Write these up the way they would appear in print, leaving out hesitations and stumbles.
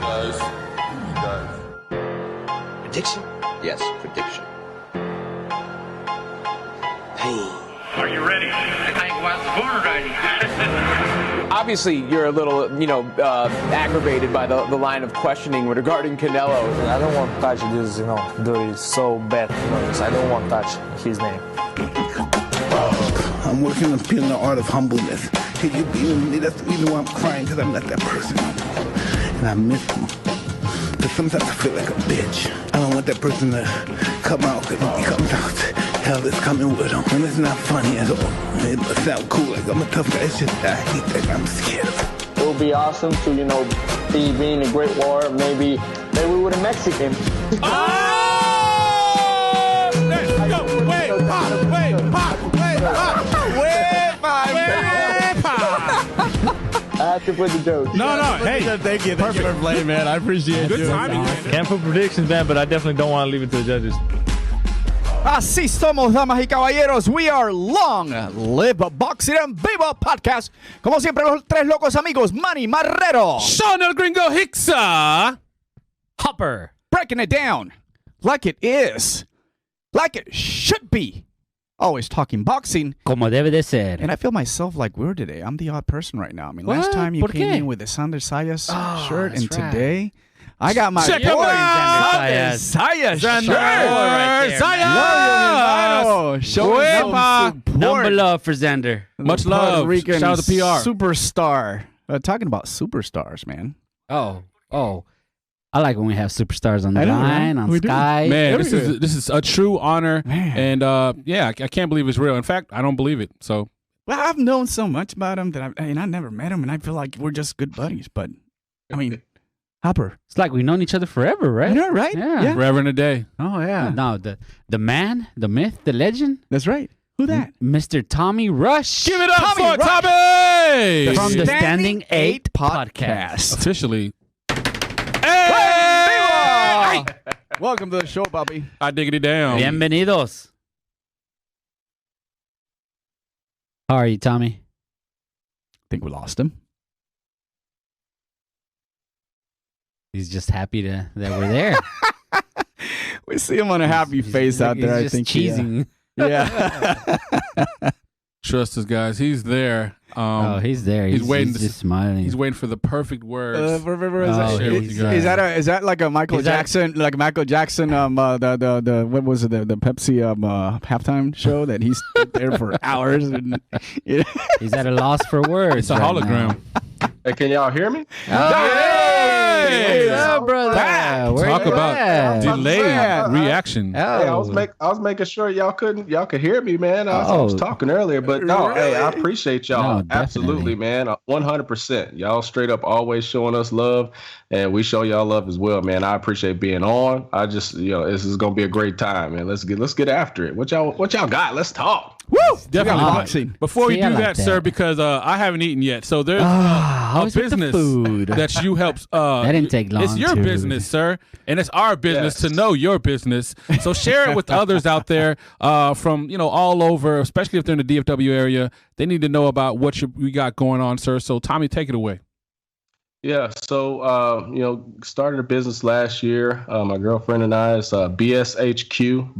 does. He does. Prediction? Yes, prediction. Pain. Are you ready? I was born ready. Obviously, you're a little, aggravated by the line of questioning regarding Canelo. I don't want to touch this, dirty, so bad. I don't want to touch his name. I'm working on peeling the art of humbleness. Can you be with me? That's the reason why I'm crying, because I'm not that person no more. And I miss him. But sometimes I feel like a bitch. I don't want that person to come out, because when he comes out, hell is coming with him. And it's not funny at all. It must sound cool, like I'm a tough guy. It's just I hate that I'm scared. It would be awesome to, being a great war. Maybe with a Mexican. Let's go. Wait, pop. I have to put the joke. No, hey. Thank you. Perfect play, man. I appreciate Good you. timing. Can't put predictions, man, but I definitely don't want to leave it to the judges. Así somos, damas y caballeros. We are Longliveboxing Envivo Podcast. Como siempre, los tres locos amigos, Manny Marrero, Sean El Gringo Hicksa, Hopper, breaking it down like it is, like it should be. Always talking boxing. Como debe de ser. And I feel myself like weird today. I'm the odd person right now. I mean, last time you came in with the Sander Sayas shirt, and today I got my Check him out. Sayas shirt. Sayas. Showing some support. Number love for Xander. Much love. Rican Shout out to PR. Superstar. Talking about superstars, man. Oh. I like when we have superstars on the line, on Sky. Man, this is a true honor. Man. And I can't believe it's real. In fact, I don't believe it. So, well, I've known so much about him that I never met him, and I feel like we're just good buddies. But I mean, Hopper, it's like we've known each other forever, right? I know, right? Yeah. forever and a day. Oh yeah. No, the man, the myth, the legend. That's right. Who that? Mr. Tommy Rush. Give it up for Rush. Tommy From the Standing 8 podcast. Officially. Hey! Welcome to the show, Bobby. I diggity down. Bienvenidos. How are you, Tommy? I think we lost him. He's just happy that we're there. We see him on a happy face out there. I think cheesing. Yeah. Trust us, guys. He's there. He's there. He's waiting. He's just smiling. He's waiting for the perfect words. Is that like a Michael Jackson? Like Michael Jackson? The what was it? The Pepsi halftime show that he stood there for hours. And, He's at a loss for words. It's a hologram. Hey, can y'all hear me? Hey, brother. Talk about delayed reaction. Hey, I was making sure y'all could hear me, man. I was talking earlier, but no, hey, I appreciate y'all. No, absolutely, man. 100%. Y'all straight up always showing us love, and we show y'all love as well, man. I appreciate being on. I just, this is gonna be a great time, man. Let's get after it. What y'all got? Let's talk. Woo! Definitely boxing. Before we do like that, sir, because I haven't eaten yet, so there's a business that you help. That didn't take long. It's your business, sir, and it's our business to know your business. So share it with others out there from all over, especially if they're in the DFW area. They need to know about what we got going on, sir. So Tommy, take it away. Yeah, so started a business last year. My girlfriend and I is BSHQ,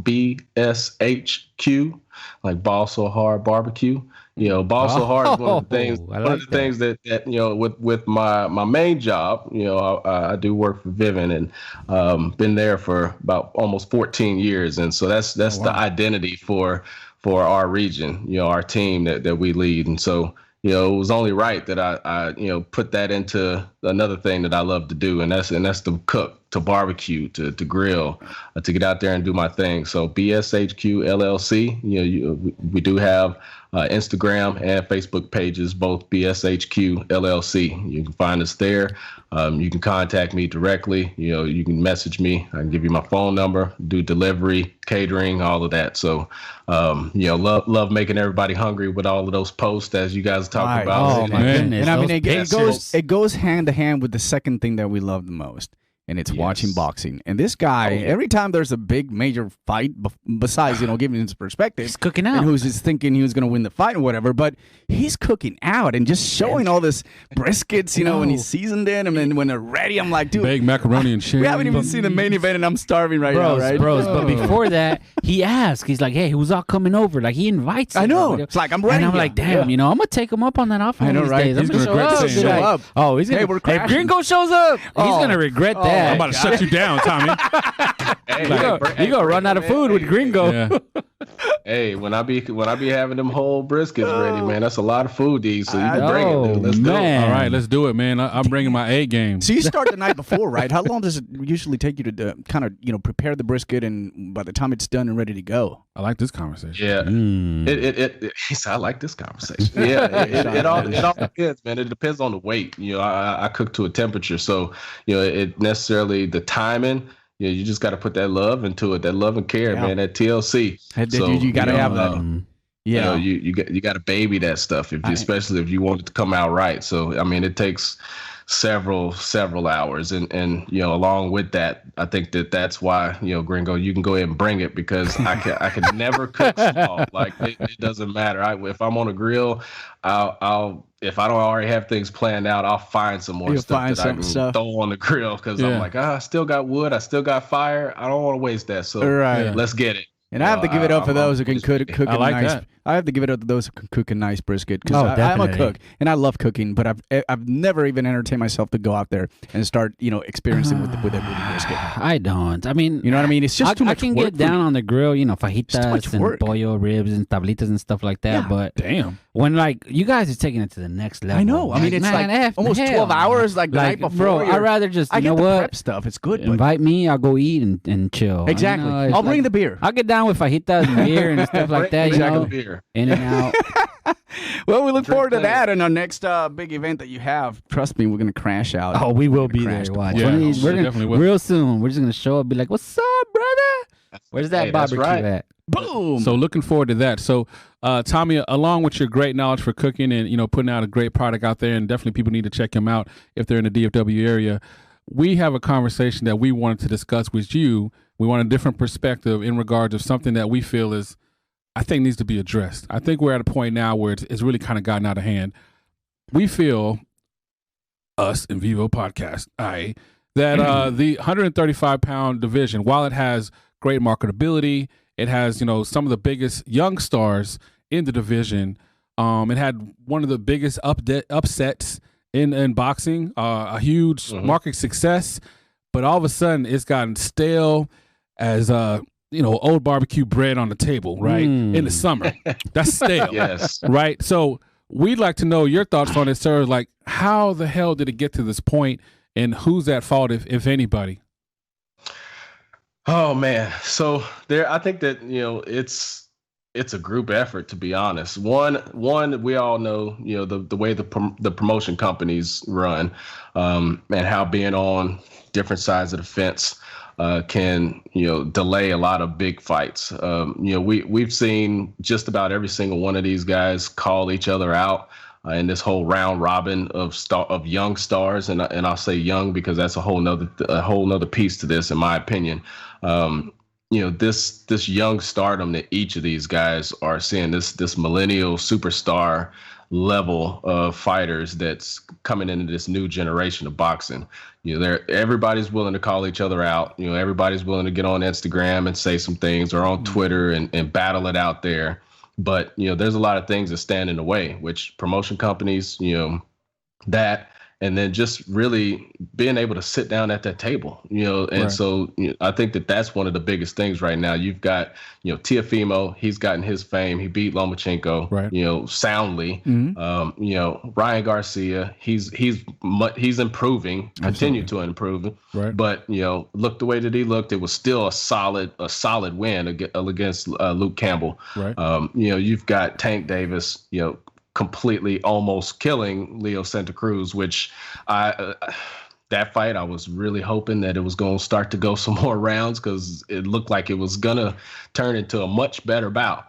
like Ball So Hard Barbecue. Ball So Hard is one of the things. Things that with my main job, I do work for Vivint and been there for about almost 14 years, and so that's the identity for our region, our team that we lead, and so. It was only right that I put that into another thing that I love to do, and that's to cook, to barbecue, to grill, to get out there and do my thing. So BSHQ LLC, we do have Instagram and Facebook pages, both BSHQ LLC. You can find us there. You can contact me directly. You can message me. I can give you my phone number, do delivery, catering, all of that. So, love making everybody hungry with all of those posts as you guys talk about. Oh my goodness! And I mean, it goes hand to hand with the second thing that we love the most. and it's watching boxing. And this guy, every time there's a big major fight, besides, giving his perspective, he's cooking out. And who's just thinking he was going to win the fight or whatever, but he's cooking out and just showing all this briskets, when he's seasoned in, and then when they're ready, I'm like, dude. Big macaroni and shit. We haven't even seen the main event, and I'm starving right now, right? Bros, but before that, he asked, he's like, hey, who's all coming over? Like, he invites I know. It's like, I'm ready. And I'm like, damn, I'm going to take him up on that offer. I know, right? He's going to show up. Oh, he's going to. If Gringo shows up, he's going to regret that. I'm about to shut you down, Tommy. You gonna run out of food with Gringo. Yeah. Hey, when I be having them whole briskets ready, man, that's a lot of food to eat. So you can bring it, dude. Let's go. All right, let's do it, man. I'm bringing my A game. So you start the night before, right? How long does it usually take you to kind of prepare the brisket, and by the time it's done and ready to go? I like this conversation. Yeah, I like this conversation. Yeah, it all depends, man. It depends on the weight. I cook to a temperature, so it necessarily the timing. You just got to put that love into it, that love and care, man. That TLC. So, you got to have that. You got to baby that stuff, especially if you want it to come out right. So I mean, it takes several hours, and along with that, I think that's why Gringo, you can go ahead and bring it, because I can never cook small. Like it doesn't matter. If I'm on a grill, I'll if I don't already have things planned out, I'll find some more stuff that I can throw on the grill, because I'm like, I still got wood, I still got fire, I don't want to waste that. So let's get it. And I have to give it up for those who can cook a nice. I have to give it up to those who can cook a nice brisket, because I'm a cook and I love cooking, but I've never even entertained myself to go out there and start experiencing with the brisket. I don't. I mean, you know what I mean? It's just too much work. I can get down on the grill, fajitas and pollo ribs and tablitas and stuff like that. But damn, when you guys are taking it to the next level. I know. I mean, it's like almost 12 hours, like the night before. Bro, I'd rather just I get the prep stuff. It's good. Invite me. I'll go eat and chill. Exactly. I'll bring the beer. I'll get down with fajitas and beer and stuff like that. Beer. In and out. Well, we look forward to that in our next big event that you have. Trust me, we're going to crash out. Oh, we will be there. Watch. Yeah, we're gonna, real soon. We're just going to show up and be like, what's up, brother? Where's that barbecue at? Boom. So looking forward to that. So, Tommy, along with your great knowledge for cooking and, putting out a great product out there, and definitely people need to check him out if they're in the DFW area, we have a conversation that we wanted to discuss with you. We want a different perspective in regards of something that we feel I think needs to be addressed. I think we're at a point now where it's really kind of gotten out of hand. We feel, us, Envivo Podcast, that the 135-pound division, while it has great marketability, it has, some of the biggest young stars in the division. It had one of the biggest upsets in boxing, a huge market success, but all of a sudden it's gotten stale as old barbecue bread on the table, right? In the summer. That's stale. Yes. Right? So we'd like to know your thoughts on it, sir. Like, how the hell did it get to this point, and who's at fault, if anybody? Oh man. So I think that, it's a group effort, to be honest. One, we all know, the way the promotion companies run, and how being on different sides of the fence can delay a lot of big fights. We've seen just about every single one of these guys call each other out in this whole round robin of young stars, and I'll say young because that's a whole nother piece to this, in my opinion. This young stardom that each of these guys are seeing, this millennial superstar level of fighters that's coming into this new generation of boxing. Everybody's willing to call each other out. Everybody's willing to get on Instagram and say some things, or on Twitter and battle it out there. But, there's a lot of things that stand in the way, which promotion companies, that, and then just really being able to sit down at that table, and so I think that that's one of the biggest things right now. You've got, Teofimo, he's gotten his fame. He beat Lomachenko, soundly. Ryan Garcia, he's improving, continue to improve. Right. But, look the way that he looked, it was still a solid win against Luke Campbell. Right. You've got Tank Davis, completely almost killing Leo Santa Cruz, which that fight, I was really hoping that it was going to start to go some more rounds, because it looked like it was going to turn into a much better bout.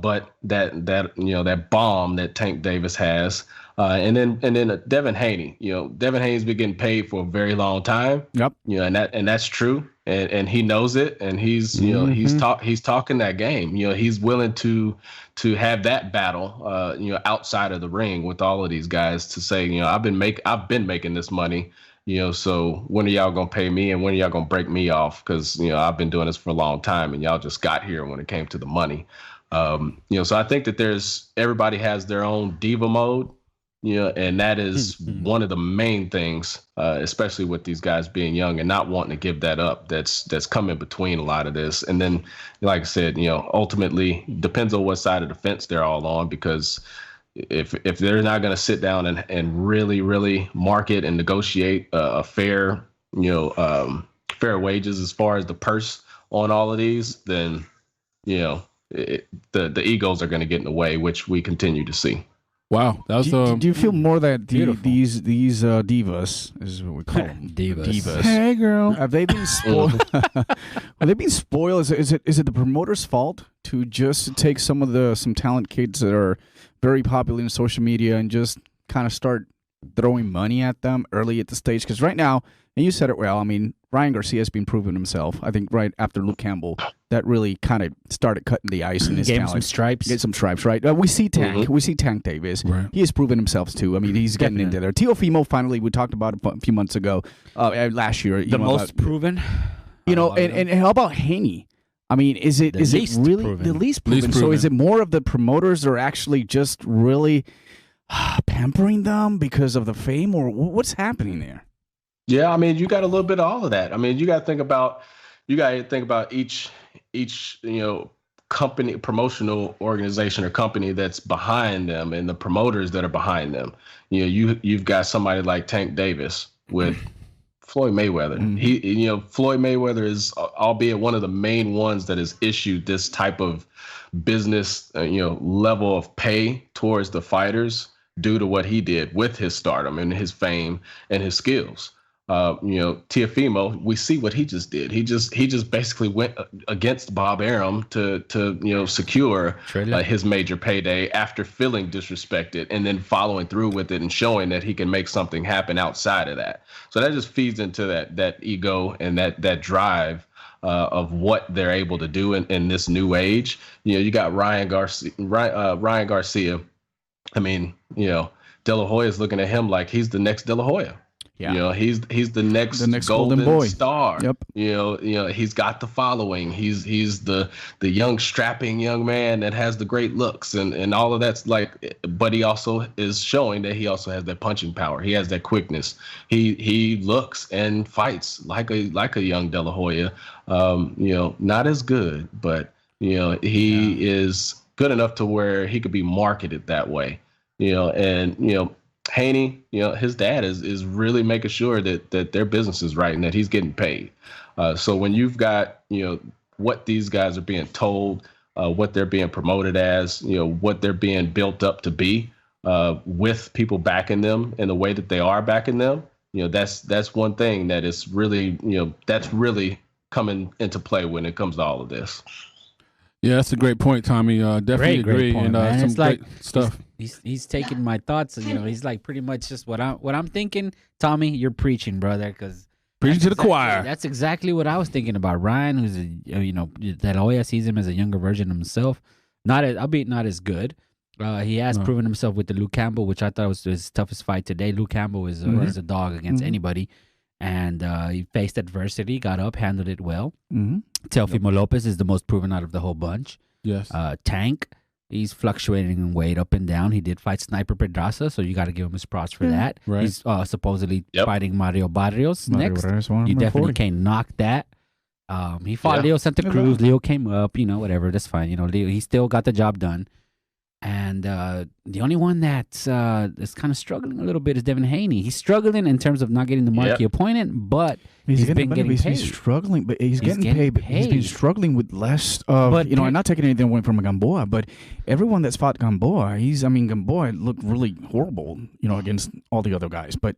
but that bomb that Tank Davis has, and then Devin Haney. Devin Haney's been getting paid for a very long time. Yep. And that's true, and he knows it, and he's he's talking that game. He's willing to have that battle, outside of the ring with all of these guys to say, I've been making this money. So when are y'all gonna pay me, and when are y'all gonna break me off? Because I've been doing this for a long time, and y'all just got here when it came to the money. So I think that everybody has their own diva mode, and that is one of the main things, especially with these guys being young and not wanting to give that up. That's come in between a lot of this. And then, like I said, ultimately depends on what side of the fence they're all on, because if they're not going to sit down and really, really market and negotiate a fair, fair wages as far as the purse on all of these, then, the egos are going to get in the way, which we continue to see. Wow, that was. Do you feel more that these divas, is what we call them, divas? Hey, girl, have they been spoiled? Have they been spoiled? Is it the promoter's fault to just take some talent kids that are very popular in social media and just kind of start throwing money at them early at the stage? Because right now, and you said it well, I mean, Ryan Garcia has been proving himself. I think right after Luke Campbell, that really kind of started cutting the ice in his talent. Get some stripes, right? We see Tank. We see Tank Davis. Right. He has proven himself too. I mean, he's getting into there. Teofimo finally, we talked about it a few months ago, last year. The most proven? And how about Haney? I mean, is it really proven. The least proven? So is it more of the promoters that are actually just really pampering them because of the fame, or what's happening there? Yeah, I mean, you got a little bit of all of that. I mean, you got to think about each company, promotional organization or company that's behind them, and the promoters that are behind them. You've got somebody like Tank Davis with Floyd Mayweather. Floyd Mayweather is, albeit one of the main ones that has issued this type of business, level of pay towards the fighters due to what he did with his stardom and his fame and his skills. Teofimo, we see what he just did. He just basically went against Bob Arum to secure his major payday after feeling disrespected, and then following through with it and showing that he can make something happen outside of that. So that just feeds into that ego and that drive of what they're able to do in this new age. You got Ryan Garcia. I mean, De La Hoya is looking at him like he's the next De La Hoya. Yeah. He's the next golden boy star. Yep. He's got the following. He's the young strapping young man that has the great looks and all of that's like, but he also is showing that he also has that punching power. He has that quickness. He looks and fights like a young De La Hoya. Not as good, but he is good enough to where he could be marketed that way. Haney, his dad is really making sure that their business is right and that he's getting paid. So when you've got, what these guys are being told, what they're being promoted as, what they're being built up to be, with people backing them in the way that they are backing them, that's one thing that is really, that's really coming into play when it comes to all of this. Yeah, that's a great point, Tommy. Definitely agree. Point, and some it's great stuff. He's taking my thoughts. He's like pretty much just what I'm thinking. Tommy, you're preaching, brother, because preaching to the choir. That's exactly what I was thinking about Ryan, who's De La Hoya sees him as a younger version of himself. Not as good. He has proven himself with the Luke Campbell, which I thought was his toughest fight today. Luke Campbell is a dog against anybody. And he faced adversity, got up, handled it well. Teofimo Lopez is the most proven out of the whole bunch. Yes. Tank, he's fluctuating in weight up and down. He did fight Sniper Pedraza, so you got to give him his props for that. Right. He's supposedly fighting Mario Barrios next. You definitely can't knock that. He fought Leo Santa Cruz. Leo came up, whatever. That's fine. Leo, he still got the job done. And the only one that's kind of struggling a little bit is Devin Haney. He's struggling in terms of not getting the marquee opponent, but he's been getting paid. He's struggling, but he's getting paid. But he's been struggling with less of, I'm not taking anything away from Gamboa, but everyone that's fought Gamboa, Gamboa looked really horrible, against all the other guys. But,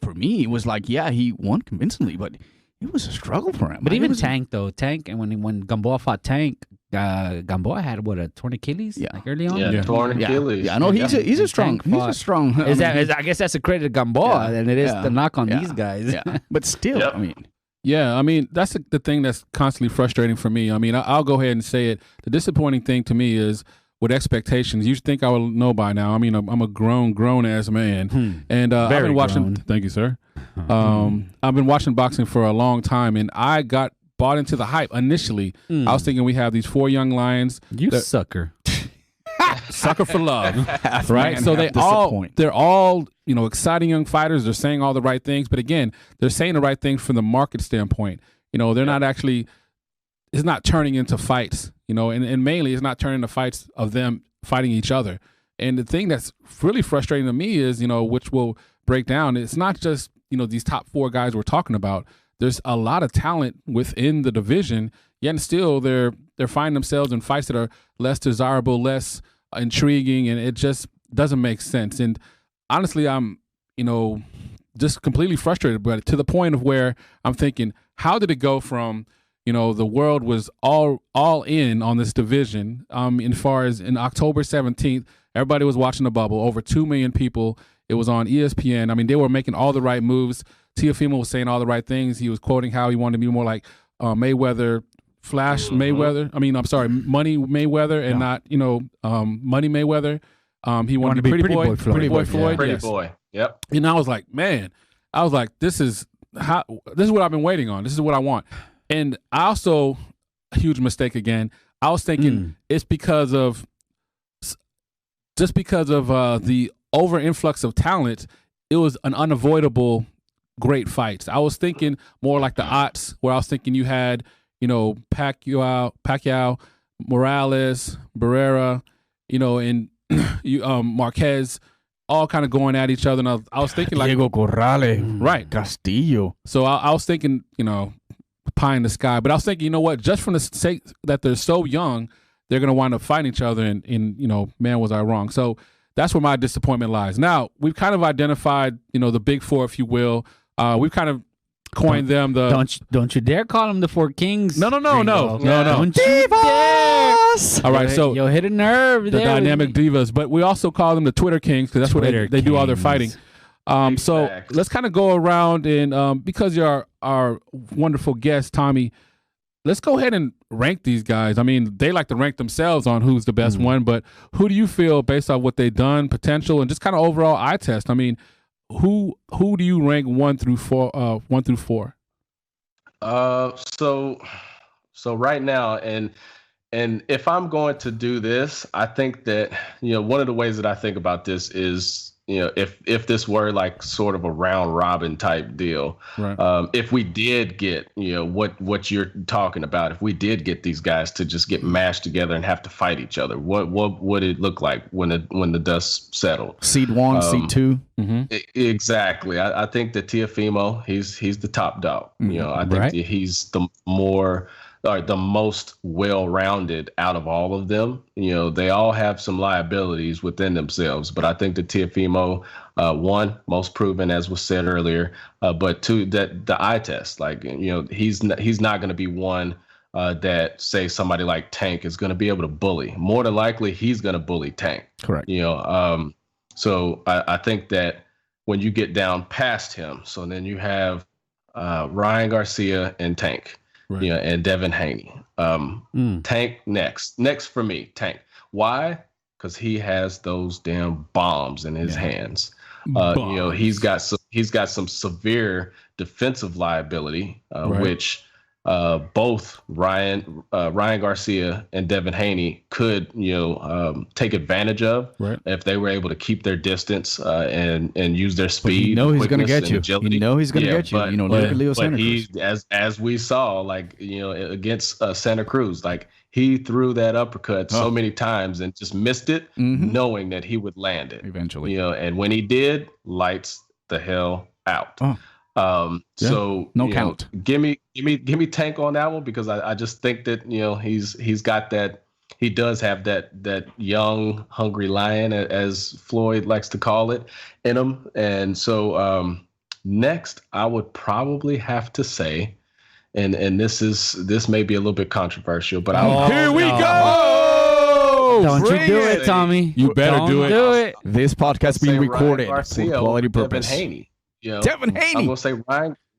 for me, it was like, he won convincingly, but it was a struggle for him. But even Tank, and when Gamboa fought Tank, Gamboa had a torn Achilles like early on. Yeah, torn Achilles. Yeah, I know he's a strong. He's a strong. I guess that's a credit to Gamboa, and it is the knock on these guys. Yeah, but still, I mean. Yeah, I mean, that's the thing that's constantly frustrating for me. I mean, I'll go ahead and say it. The disappointing thing to me is with expectations. You think I would know by now. I mean, I'm a grown-ass man. And I've been watching. Grown. Thank you, sir. I've been watching boxing for a long time, and I got bought into the hype initially. I was thinking we have these 4 young lions. You sucker. Sucker for love, right? So they're all, exciting young fighters. They're saying all the right things, but again, they're saying the right things from the market standpoint. They're not actually. It's not turning into fights, and mainly it's not turning into fights of them fighting each other. And the thing that's really frustrating to me is, which will break down. It's not just these top 4 guys we're talking about. There's a lot of talent within the division, yet still they're finding themselves in fights that are less desirable, less intriguing, and it just doesn't make sense. And honestly, I'm, just completely frustrated, but to the point of where I'm thinking, how did it go from, the world was all in on this division, as far as in October 17th, everybody was watching the bubble, over 2 million people. It was on ESPN. I mean, they were making all the right moves. Teofimo was saying all the right things. He was quoting how he wanted to be more like Mayweather, Mayweather. I mean, I'm sorry, Money Mayweather, and not Money Mayweather. He wanted to be Pretty Boy Floyd. Pretty Boy. Yep. And I was like, man, this is what I've been waiting on. This is what I want. And I also, a huge mistake again. I was thinking it's because of the over influx of talent. It was an unavoidable great fights. I was thinking more like the Otts, where I was thinking you had, Pacquiao, Morales, Barrera, and Marquez, all kind of going at each other. And I was thinking like Diego Corrales, right, Castillo. So I was thinking, pie in the sky. But I was thinking, you know what? Just from the sake that they're so young, they're gonna wind up fighting each other. And man, was I wrong? So that's where my disappointment lies. Now we've kind of identified, the big 4, if you will. We've kind of coined them the. Don't you dare call them the 4 Kings. No. Don't you dare. All right, so you'll hit a nerve. The dynamic divas, but we also call them the Twitter Kings because that's where they do all their fighting. So let's kind of go around and because you're our wonderful guest, Tommy, let's go ahead and rank these guys. I mean, they like to rank themselves on who's the best one, but who do you feel based on what they've done, potential, and just kind of overall eye test? I mean, who do you rank 1 through 4? 1 through 4. So right now, and if I'm going to do this, I think that one of the ways that I think about this is if this were like sort of a round robin type deal, right. If we did get what you're talking about, if we did get these guys to just get mashed together and have to fight each other, what would it look like when the dust settled? Seed 1, seed 2. Exactly. I think that Teofimo, he's the top dog. I think that he's the most well-rounded out of all of them. They all have some liabilities within themselves, but I think that Teofimo, 1, most proven, as was said earlier, but 2, that the eye test, he's not going to be one that, say, somebody like Tank is going to be able to bully. More than likely, he's going to bully Tank. Correct. So I think that when you get down past him, so then you have Ryan Garcia and Tank. Right. And Devin Haney. Tank next for me. Tank. Why? Because he has those damn bombs in his hands. He's got some severe defensive liability, which both Ryan Garcia and Devin Haney could take advantage of if they were able to keep their distance and use their speed. He's going to get you. Agility. He's going to get you. Leo Santa Cruz. He, as we saw, against Santa Cruz, he threw that uppercut so many times and just missed it, knowing that he would land it eventually. And when he did, lights the hell out. So no count. Give me Tank on that one, because I just think that he's got that. He does have that young hungry lion, as Floyd likes to call it, in him. And so next I would probably have to say, and this may be a little bit controversial, but here we go. Don't you do it, Tommy. You better do it. This podcast being recorded for quality purpose. Devin Haney. Devin Haney.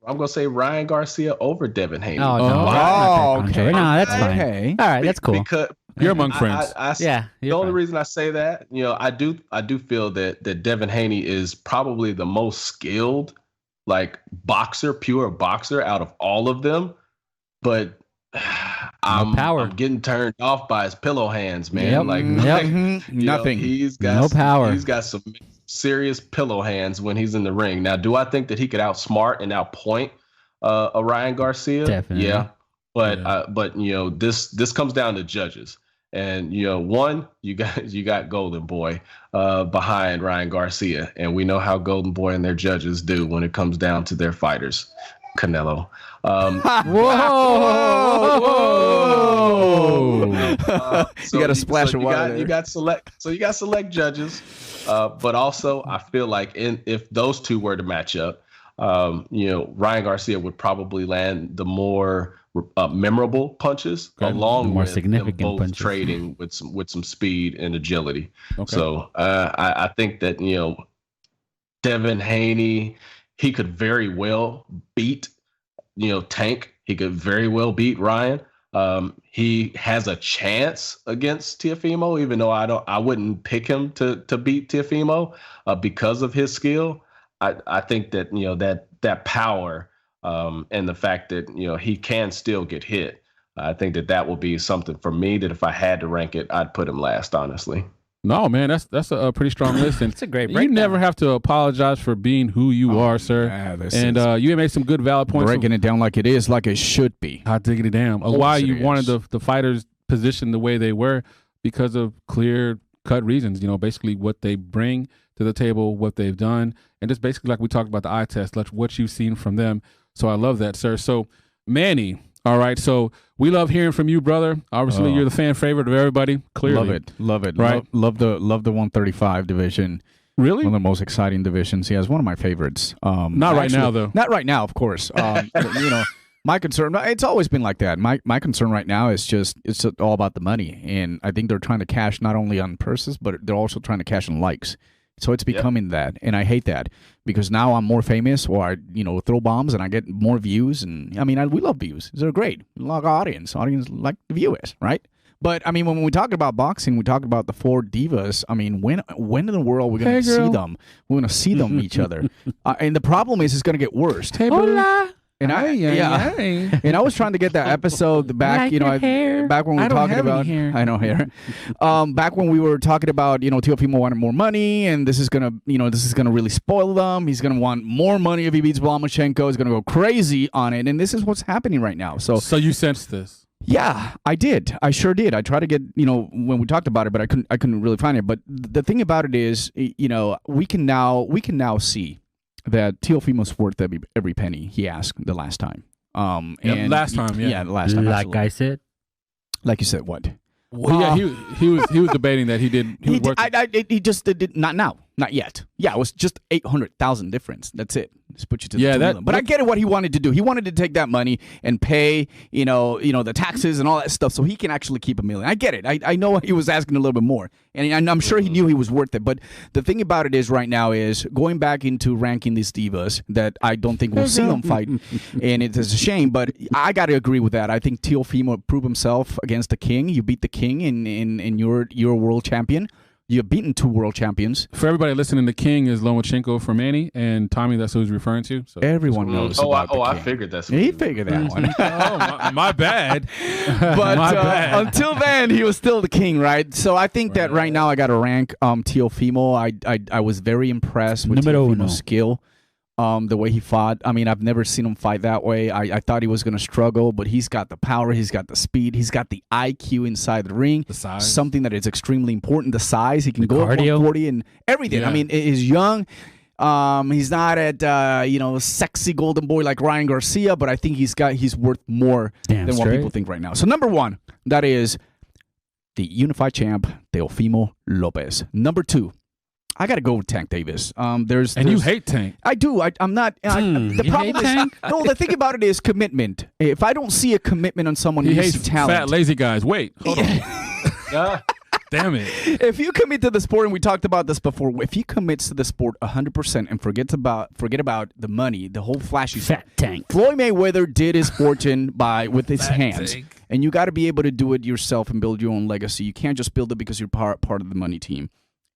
I'm gonna say Ryan Garcia over Devin Haney. Oh, no. Okay. No, that's fine. Okay. All right, that's cool. Because you're among friends. The only reason I say that, I do feel that Devin Haney is probably the most skilled, like pure boxer out of all of them, but I'm getting turned off by his pillow hands, man. Nothing. He's got no power. He's got some serious pillow hands when he's in the ring. Now, do I think that he could outsmart and outpoint a Ryan Garcia? Definitely. Yeah. But this comes down to judges. And one, you got Golden Boy behind Ryan Garcia, and we know how Golden Boy and their judges do when it comes down to their fighters. Canelo. You got a splash of water. You got select judges, but also I feel like if those two were to match up, Ryan Garcia would probably land the more memorable punches, along more with significant them both punches. trading with some speed and agility. Okay. So I think that Devin Haney, he could very well beat Tank. He could very well beat Ryan. He has a chance against Teofimo, even though I wouldn't pick him to beat Teofimo because of his skill. I think that that power and the fact that he can still get hit. I think that will be something for me that if I had to rank it, I'd put him last, honestly. No, man, that's a pretty strong list. And it's a great You breakdown. never have to apologize for being who you are, sir. And you made some good, valid points. Breaking it down like it is, like it should be. Hot diggity damn. Why you wanted the fighters positioned the way they were because of clear-cut reasons. Basically what they bring to the table, what they've done, and just basically like we talked about the eye test, like what you've seen from them. So I love that, sir. So Manny, all right. So we love hearing from you, brother. Obviously, you're the fan favorite of everybody. Clearly, love it. Right? Love the 135 division. Really, one of the most exciting divisions. He has one of my favorites. Not right now, though. Not right now, of course. My concern. It's always been like that. My concern right now is just all about the money, and I think they're trying to cash not only on purses, but they're also trying to cash on likes. So it's becoming that, and I hate that because now I'm more famous, or I throw bombs and I get more views, and we love views. They're great. A lot of audience like the viewers, right? But when we talk about boxing, we talk about the four divas. When in the world are we going to see them? We're going to see them each other, and the problem is it's going to get worse. Hey, And and I was trying to get that episode back, back when we were talking about I know hair. Back when we were talking about, Teofimo wanted more money, and this is gonna really spoil them. He's gonna want more money if he beats Lomachenko. He's gonna go crazy on it, and this is what's happening right now. So you sensed this? Yeah, I did. I sure did. I tried to get, when we talked about it, but I couldn't really find it. But the thing about it is, we can now see that Teofimo's worth every penny he asked the last time. Last time. Yeah, the last time. Like absolutely. I said. Like you said, what? Well, he was debating that he did. He just did not now, not yet. Yeah, it was just 800,000 difference. That's it. Just put you to the 2 million. But I get it. What he wanted to do, he wanted to take that money and pay, the taxes and all that stuff, so he can actually keep $1 million. I get it. I know he was asking a little bit more, and I'm sure he knew he was worth it. But the thing about it is, right now, is going back into ranking these divas that I don't think we'll see them fight, and it is a shame. But I got to agree with that. I think Teofimo proved himself against the king. You beat the king, and you're a world champion. You've beaten 2 world champions. For everybody listening, the king is Lomachenko for Manny, and Tommy, that's who he's referring to. So everyone knows about the king. I figured that's he figured that one. My bad. But until then, he was still the king, right? So I think that right now I got to rank Teofimo. I was very impressed with Teofimo's skill. The way he fought. I've never seen him fight that way. I thought he was going to struggle, but he's got the power, he's got the speed, he's got the IQ inside the ring. The size. Something that is extremely important. The size. He can go up 140 and everything. Yeah. He's young. He's not at sexy golden boy like Ryan Garcia, but I think he's worth more than what people think right now. So number 1, that is the unified champ Teofimo Lopez. Number 2, I got to go with Tank Davis. You hate Tank. I do. I'm not. The problem is, Tank? no. The thing about it is commitment. If I don't see a commitment on someone who hates needs talent, fat, lazy guys. Wait, hold on. Damn it. If you commit to the sport, and we talked about this before, if he commits to the sport 100% and forget about the money, the whole flashy Fat stuff. Tank. Floyd Mayweather did his fortune with his Fat hands, Tank. and you got to be able to do it yourself and build your own legacy. You can't just build it because you're part of the money team.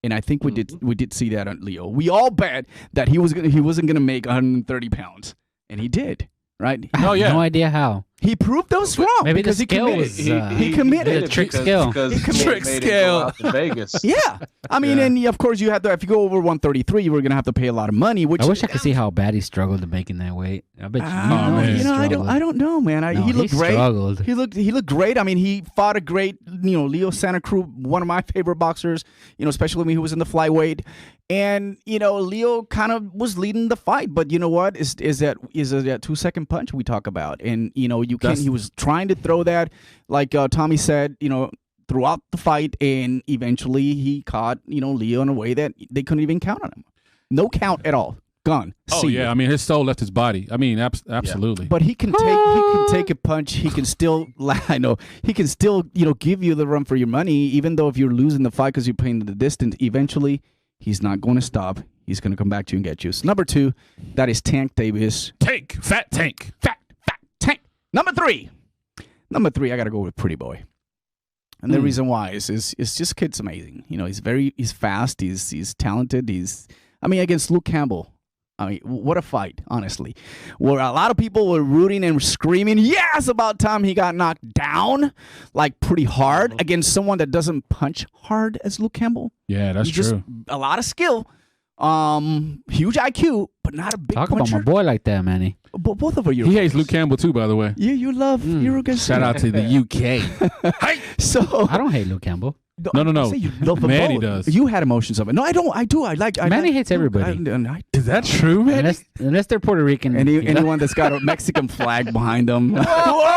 And I think we did see that on Leo. We all bet that he wasn't gonna make 130 pounds, and he did. Right? I have no idea how. He proved us wrong. Maybe because the skill was he committed. the trick skill. Trick skill. To Vegas. Yeah, I mean, and of course you have to. If you go over 133, you were gonna have to pay a lot of money. Which I wish I could see how bad he struggled to making that weight. I bet I don't know, man. He looked great. Struggled. He looked great. I mean, he fought a great, Leo Santa Cruz, one of my favorite boxers. Especially when he was in the flyweight. And Leo kind of was leading the fight, but you know what? Is that 2-second punch we talk about? And you can't. He was trying to throw that, like Tommy said, throughout the fight, and eventually he caught Leo in a way that they couldn't even count on him. No count at all. Gone. Oh yeah, I mean his soul left his body. I mean absolutely. But he can take a punch. He can still he can still give you the run for your money, even though if you're losing the fight because you're playing the distance. Eventually, he's not going to stop. He's going to come back to you and get you. So number 2, that is Tank Davis. Fat Tank. Fat Tank. Number 3, I got to go with Pretty Boy. And the reason why is just kid's amazing. He's fast. He's talented. Against Luke Campbell. What a fight, honestly. Where a lot of people were rooting and screaming, yes, about time he got knocked down, like pretty hard against someone that doesn't punch hard as Luke Campbell. Yeah, that's true. A lot of skill, huge IQ, but not a big Talk puncher. about my boy like that, Manny. But both of you. He hates Luke Campbell too, by the way. Yeah, you love Euro Shout out to the UK. So I don't hate Luke Campbell. No. You love them Manny both. does. You had emotions of it. No, I don't. I do. Manny hates everybody. Is that true, man? Unless they're Puerto Rican. Anyone that's got a Mexican flag behind them. Whoa!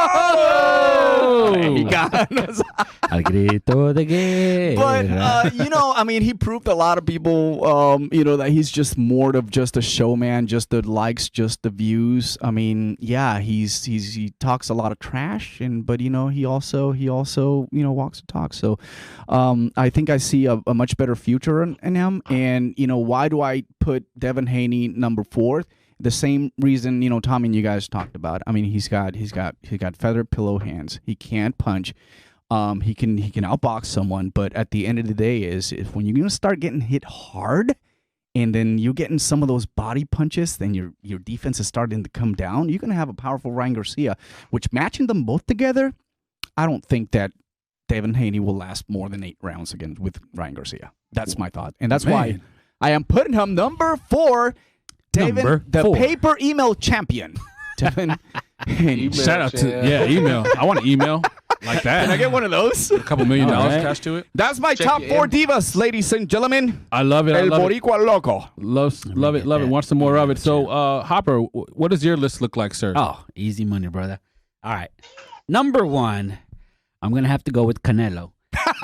Al grito de guerra. But he proved a lot of people, that he's just more of just a showman, just the likes, just the views. He talks a lot of trash, but he also walks the talk. So, I think I see a much better future in him. And why do I put Devin Haney number 4? The same reason, Tommy and you guys talked about. He's got feather pillow hands. He can't punch. He can outbox someone, but at the end of the day, is if when you're gonna start getting hit hard, and then you're getting some of those body punches, then your defense is starting to come down. You're gonna have a powerful Ryan Garcia, which matching them both together, I don't think that Devin Haney will last more than 8 rounds again with Ryan Garcia. That's my thought, and that's why I am putting him number 4. Devin, the paper email champion. Devin Haney. Shout out to email. I want an email like that. Can I get one of those? A couple $1 million cash to it. That's my top 4 divas, ladies and gentlemen. I love it. El Boricua Loco. Love it. Want some more of it. So, Hopper, what does your list look like, sir? Oh, easy money, brother. All right. Number 1, I'm going to have to go with Canelo.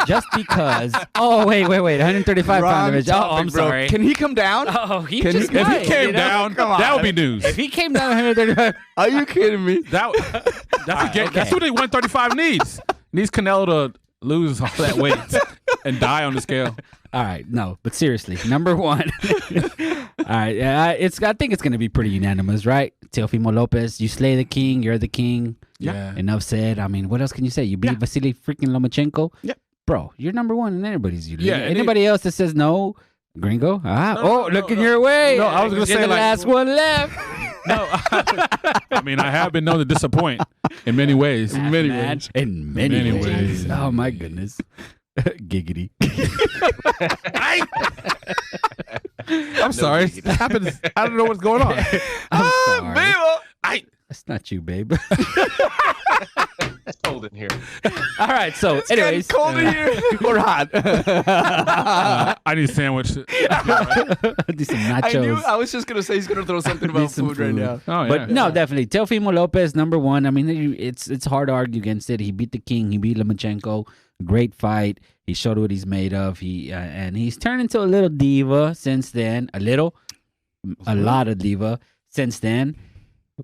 Just because. Oh, wait. 135 pounds. Oh, I'm sorry. Can he come down? Oh, if he came down, that would be news. If he came down 135. Are you kidding me? That's what 135 needs. Needs Canelo to lose all that weight and die on the scale. All right, no, but seriously, number 1. All right, I think it's gonna be pretty unanimous, right? Teofimo Lopez, you slay the king, you're the king. Yeah. Enough said. What else can you say? You beat Vasily freaking Lomachenko. Yep. Bro, you're number 1 and everybody's you. Yeah. Anybody else that says no, gringo? Looking your way. No, I was gonna say the last one left. No, I have been known to disappoint in many ways. In many ways. Oh my goodness. Giggity. I'm sorry. That happens. I don't know what's going on. I'm sorry. Babe. That's not you, babe. It's cold in here. All right. So, anyways, cold in here or hot? I need a sandwich. Do some nachos. I was just gonna say he's gonna throw something about food right now. Oh, yeah. But no, definitely Teofimo Lopez, number 1. It's hard to argue against it. He beat the king. He beat Lomachenko. Great fight. He showed what he's made of. And he's turned into a little diva since then. A lot of diva since then.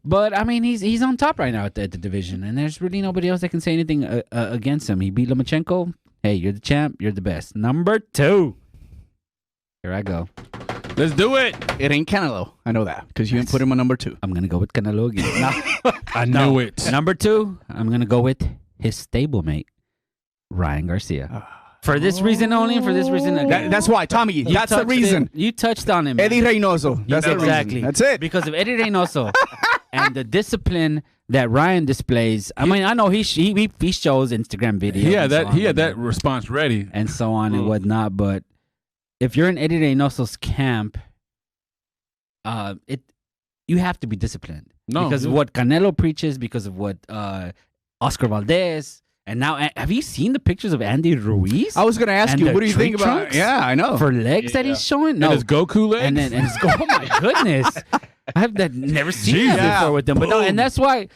But I mean, he's on top right now at the division, and there's really nobody else that can say anything against him. He beat Lomachenko. Hey, you're the champ. You're the best. Number 2. Here I go. Let's do it. It ain't Canelo. I know that because you didn't put him on number 2. I'm gonna go with Canelo again. I knew it. Number 2. I'm gonna go with his stablemate, Ryan Garcia. For this reason only, and for this reason again. That's why, Tommy. That's the reason. You touched on him. Eddie Reynoso. That's exactly. The reason. That's it. Because of Eddie Reynoso and the discipline that Ryan displays. I mean, I know he shows Instagram videos. He had that response ready and so on and whatnot. But if you're in Eddie Reynoso's camp, you have to be disciplined because of what Canelo preaches, because of what Oscar Valdez. And now, have you seen the pictures of Andy Ruiz? I was going to ask you, what do you think about? Yeah, I know. For legs that he's showing? No. And his Goku legs? And his oh my goodness. I've never seen that before with them. But no, and that's why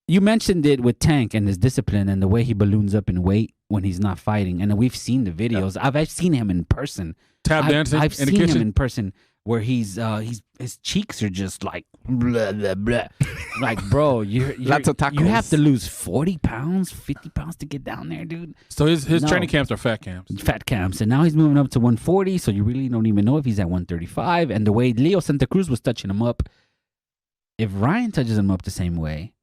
you mentioned it with Tank and his discipline and the way he balloons up in weight when he's not fighting. And we've seen the videos. I've seen him in person. Tap dancing I've in the seen kitchen? him in person where his cheeks are just like blah, blah, blah. Like, bro, Lots of tacos. You have to lose 40 pounds, 50 pounds to get down there, dude. So his training camps are fat camps. Fat camps. And now he's moving up to 140, so you really don't even know if he's at 135. And the way Leo Santa Cruz was touching him up, if Ryan touches him up the same way,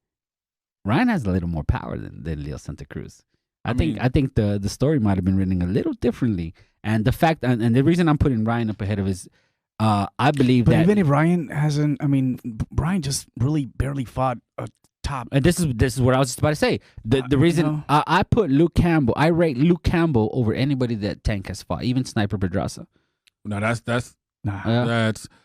Ryan has a little more power than Leo Santa Cruz. I think the story might have been written a little differently. And the fact, and the reason I'm putting Ryan up ahead of his, I believe but that even if Ryan hasn't, I mean, Ryan just really barely fought a top. And this is what I was just about to say. The reason I put Luke Campbell, I rate Luke Campbell over anybody that Tank has fought, even Sniper Pedraza. No, that's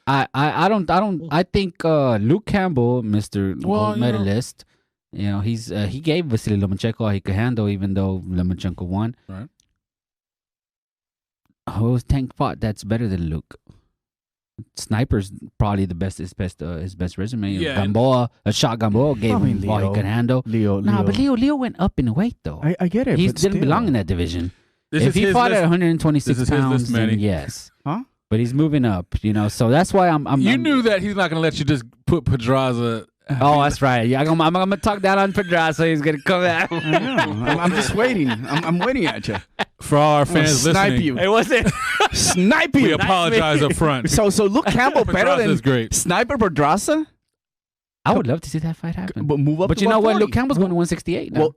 I think Luke Campbell, Mr. Gold Medalist, he gave Vasily Lomachenko all he could handle, even though Lomachenko won. Right. Who's Tank fought that's better than Luke? Sniper's probably his best resume. Yeah, Gamboa gave him all he could handle. But Leo went up in weight though. I get it. He didn't belong in that division. If he fought at 126 pounds, then yes. Huh? But he's moving up, so that's why I'm. You knew that he's not going to let you just put Pedraza. Oh, that's right. Yeah, I'm gonna talk down on Pedraza. He's gonna come out. I know. I'm just waiting. I'm waiting at you. For all our fans snipe listening, you. It wasn't snipe you. We apologize up front. So Luke Campbell better than great. Sniper Pedraza? I would love to see that fight happen. But move up. But to you know what? 140. Luke Campbell's going to 168 now. Well,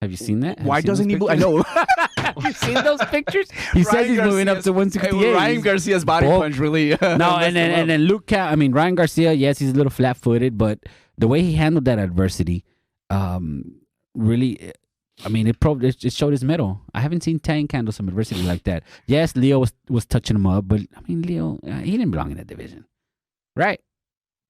have you seen that? Why doesn't he move? I know. Have you seen those pictures? He says he's moving up to 168. Ryan Garcia's body punch really. No, and then Ryan Garcia. Yes, he's a little flat-footed, but the way he handled that adversity, really. I mean, it showed his mettle. I haven't seen Tank handle some adversity like that. Yes, Leo was touching him up, but I mean, Leo, he didn't belong in that division, right?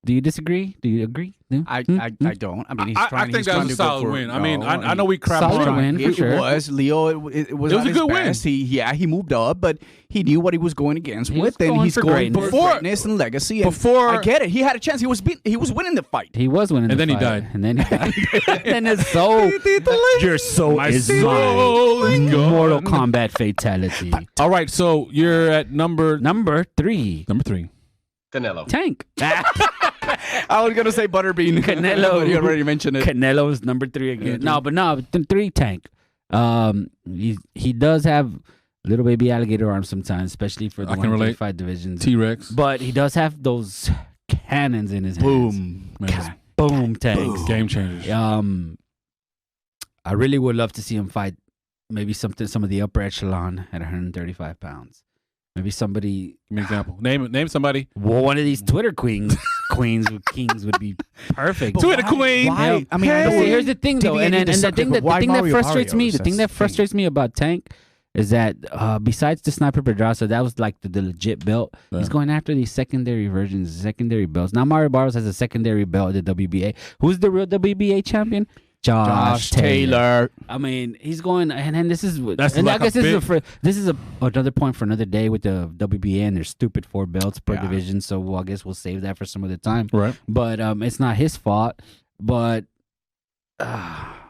Do you disagree? Do you agree? No? I don't. I mean, he's trying. I think that was a solid win. I mean, I know we crap solid on win for sure. It was Leo. It was a good win. He moved up, but he knew what he was going against with, and he's going for greatness and legacy. And I get it. He had a chance. He was winning the fight. He was winning, and the then fight. he died. And then he died. And his soul, your soul My is soul mine. is gone. Mortal Kombat fatality. All right, so you're at number 3. Number 3. Canelo. Tank. I was gonna say Butterbean. Canelo. You already mentioned it. Canelo's number 3 again. No, 3 Tank. He does have little baby alligator arms sometimes, especially for the 135 divisions. T-Rex. But he does have those cannons in his Boom. hands. Boom tanks. Game changers. I really would love to see him fight maybe some of the upper echelon at 135 pounds. Maybe somebody. Give me an example. Name somebody. Well, one of these Twitter kings would be perfect. Twitter queen. Why? I mean, here's the thing though, and the thing that frustrates me, the thing that frustrates me about Tank is that besides the Sniper Pedraza, that was like the legit belt. Yeah. He's going after these secondary versions, secondary belts. Now Mario Barros has a secondary belt at the WBA. Who's the real WBA champion? Josh Taylor. I mean, he's going, and this is, that's and like I guess this is another point for another day with the WBA and their stupid 4 belts per division. So I guess we'll save that for some other time. Right. But it's not his fault. But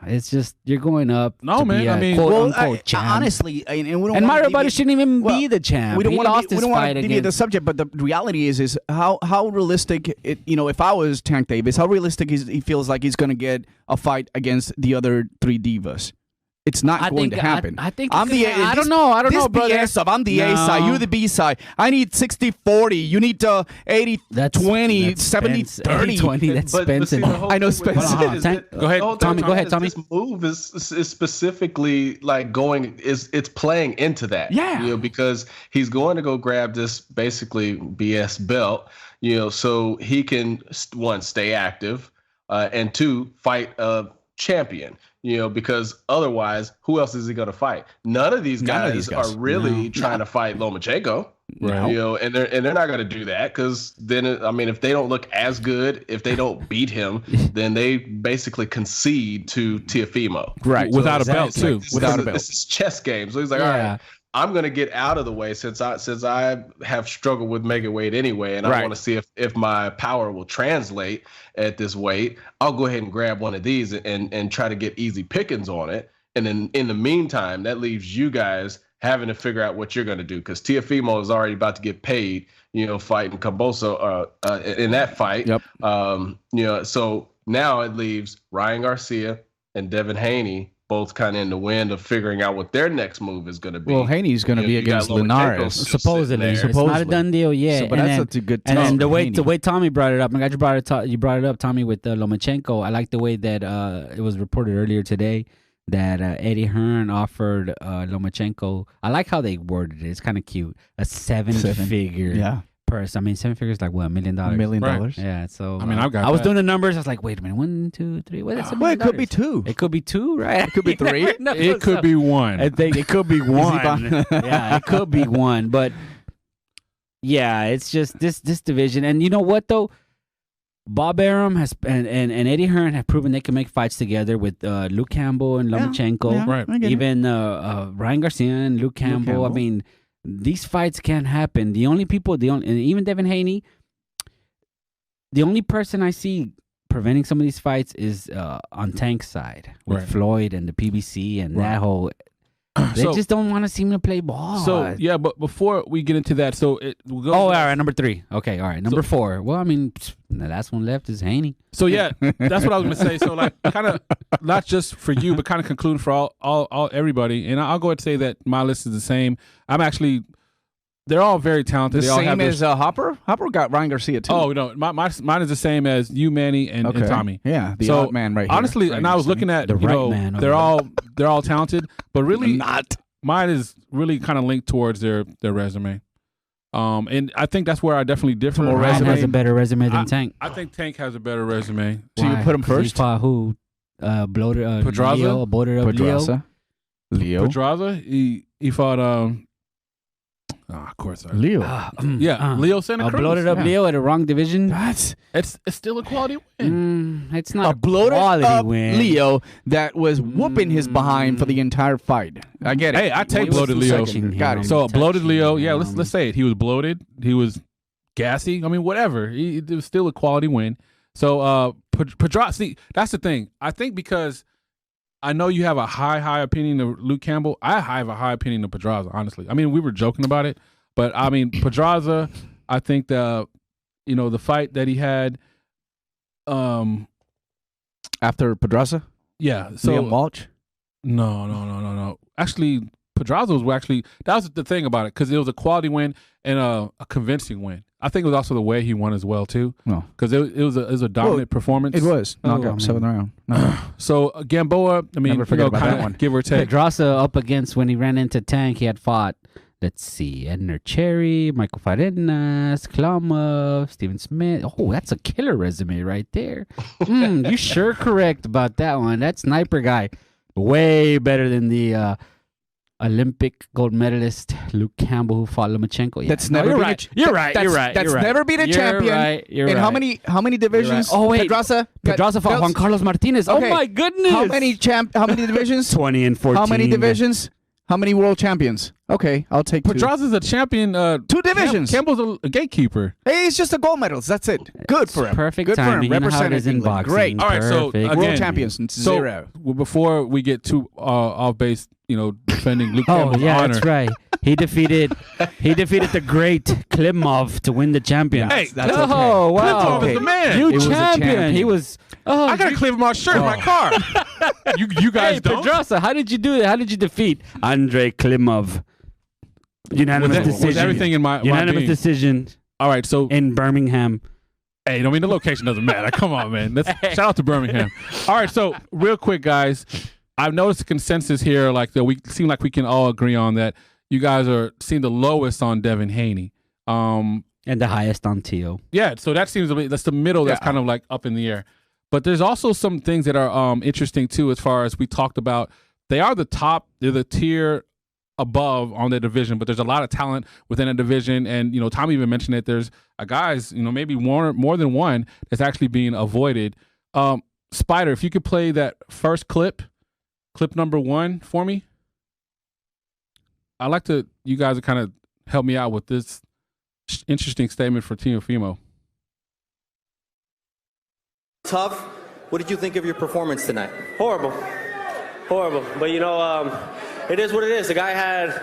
It's just you're going up. No, to man. Be a I mean, quote Well, unquote champ. honestly, and we don't And wanna Mario Barty shouldn't even well, be the champ. We don't He want lost to his deviate fight the against. subject, but the reality is how realistic it. If I was Tank Davis, how realistic he feels like he's going to get a fight against the other 3 divas. It's not going to happen. I think I'm the. I don't know. I don't know, brother. BS of I'm the A side, you're the B side. I need 60-40. You need 80-20, 70-30. That's But Spence. see, the whole I know thing with Spence. this Go ahead, Tommy. Go ahead, Tommy. This move is specifically like it's playing into that. Yeah. Because he's going to go grab this basically BS belt. So he can 1, stay active, and 2, fight a champion. Because otherwise, who else is he going to fight? None of these guys are really trying to fight Lomachenko. Right. And they're not going to do that because then, if they don't look as good, if they don't beat him, then they basically concede to Teofimo. Right. So without a belt, too. Without a belt. This is chess game. So he's like, all right, I'm going to get out of the way since I have struggled with mega weight anyway, and I want to see if my power will translate at this weight. I'll go ahead and grab one of these and try to get easy pickings on it. And then in the meantime, that leaves you guys having to figure out what you're going to do because Teofimo is already about to get paid, fighting Camboso in that fight. Yep. So now it leaves Ryan Garcia and Devin Haney both kind of in the wind of figuring out what their next move is going to be. Well, Haney's going to be against Linares. Supposedly. It's not a done deal yet. But that's a good. And then the way Tommy brought it up, I'm glad you brought it up, Tommy, with Lomachenko. I like the way that it was reported earlier today that Eddie Hearn offered Lomachenko. I like how they worded it. It's kind of cute. A seven-figure purse. 7 figures, like what, $1 million? $1 million. Right. Yeah. So I was doing the numbers. I was like, wait a minute, 1, 2, 3. What? That's $1 million. It could be 2. It could be 2, right? It could be 3. It could be 1. I think it could be 1. Yeah, it could be 1. But yeah, it's just this division. And you know what though? Bob Arum has and Eddie Hearn have proven they can make fights together with Luke Campbell and Lomachenko. Yeah, right. Even Ryan Garcia and Luke Campbell. I mean, these fights can happen. And even Devin Haney. The only person I see preventing some of these fights is on Tank's side with Floyd and the PBC and that whole. They just don't want to seem to play ball. So yeah, but before we get into that, we'll go. All right, number 3. Okay, all right, number 4. Well, the last one left is Haney. So yeah, that's what I was gonna say. So like, kind of not just for you, but kind of concluding for all everybody. And I'll go ahead and say that my list is the same. They're all very talented. The they all same have as Hopper? Hopper got Ryan Garcia, too. Oh, no. Mine is the same as you, Manny, and Tommy. Yeah, the odd man right here. Honestly, and I was looking at, they're all talented, but really, mine is really kind of linked towards their resume. And I think that's where I definitely differ. Ryan has a better resume than Tank. I think Tank has a better resume. So you put him first? He fought who? Bloated Pedraza? Leo. Pedraza? He fought... of course. Leo. Leo Santa Cruz. A bloated up Leo at a wrong division. It's still a quality win. It's not a bloated quality up win. Leo that was whooping his behind for the entire fight. I get it. Hey, I take bloated Leo. Got it. So a bloated Leo, let's say it. He was bloated. He was gassy. whatever. It was still a quality win. So Pedraza, see, that's the thing. I think because I know you have a high opinion of Luke Campbell. I have a high opinion of Pedraza, honestly. We were joking about it, but Pedraza, I think the fight that he had after Pedraza? Yeah. So Liam Walsh? No. Actually, Pedraza that was the thing about it, because it was a quality win and a convincing win. I think it was also the way he won as well too. No, because it was a dominant performance. It was knockout 7th round. So Gamboa, never forget about that one. Give or take. Pedraza up against, when he ran into Tank, he had fought. Let's see, Edner Cherry, Michael Farenas, Klamov, Steven Smith. Oh, that's a killer resume right there. You sure correct about that one. That sniper guy, way better than the Olympic gold medalist Luke Campbell, who fought Lomachenko. Yeah. That's never been You're right. That's never been a champion. You're How many divisions? Oh wait, Pedraza fought Juan Carlos Martinez. Okay. Oh my goodness. How many divisions? 20 and 14. How many divisions? How many world champions? Okay, I'll take 2. Pedraza's a champion. 2 divisions. Campbell's a gatekeeper. Hey, it's just the gold medals. That's it. Good for him. Perfect Good timing. for him. You know how it is in England. boxing. Great. All right, so Perfect. again, World champions, 0. So before we get too off base, defending Luke Campbell's honor. That's right. He defeated the great Klimov to win the champion. Hey, that's oh okay. wow, Klimov is the man. New It was a champion. He was. Oh, I got a Klimov shirt in my car. You guys hey, don't? Pedraza, how did you do that? How did you defeat Andrei Klimov? Unanimous decision. Was everything in my unanimous decision All right, so in Birmingham. Hey, I mean the location doesn't matter. Come on, man. Shout out to Birmingham. All right, so real quick, guys, I've noticed a consensus here, like that we seem like we can all agree on that. You guys are seeing the lowest on Devin Haney, and the highest on Tio. Yeah, so that seems to be that's the middle. That's kind of like up in the air. But there's also some things that are interesting too, as far as we talked about. They are the top. They're the tier above on the division, but there's a lot of talent within a division. And Tom even mentioned it. There's a guys, maybe more than one that's actually being avoided. Spider, if you could play that first clip number 1 for me. I'd like you guys to kind of help me out with this interesting statement for Teofimo. Tough. What did you think of your performance tonight? Horrible. But it is what it is. The guy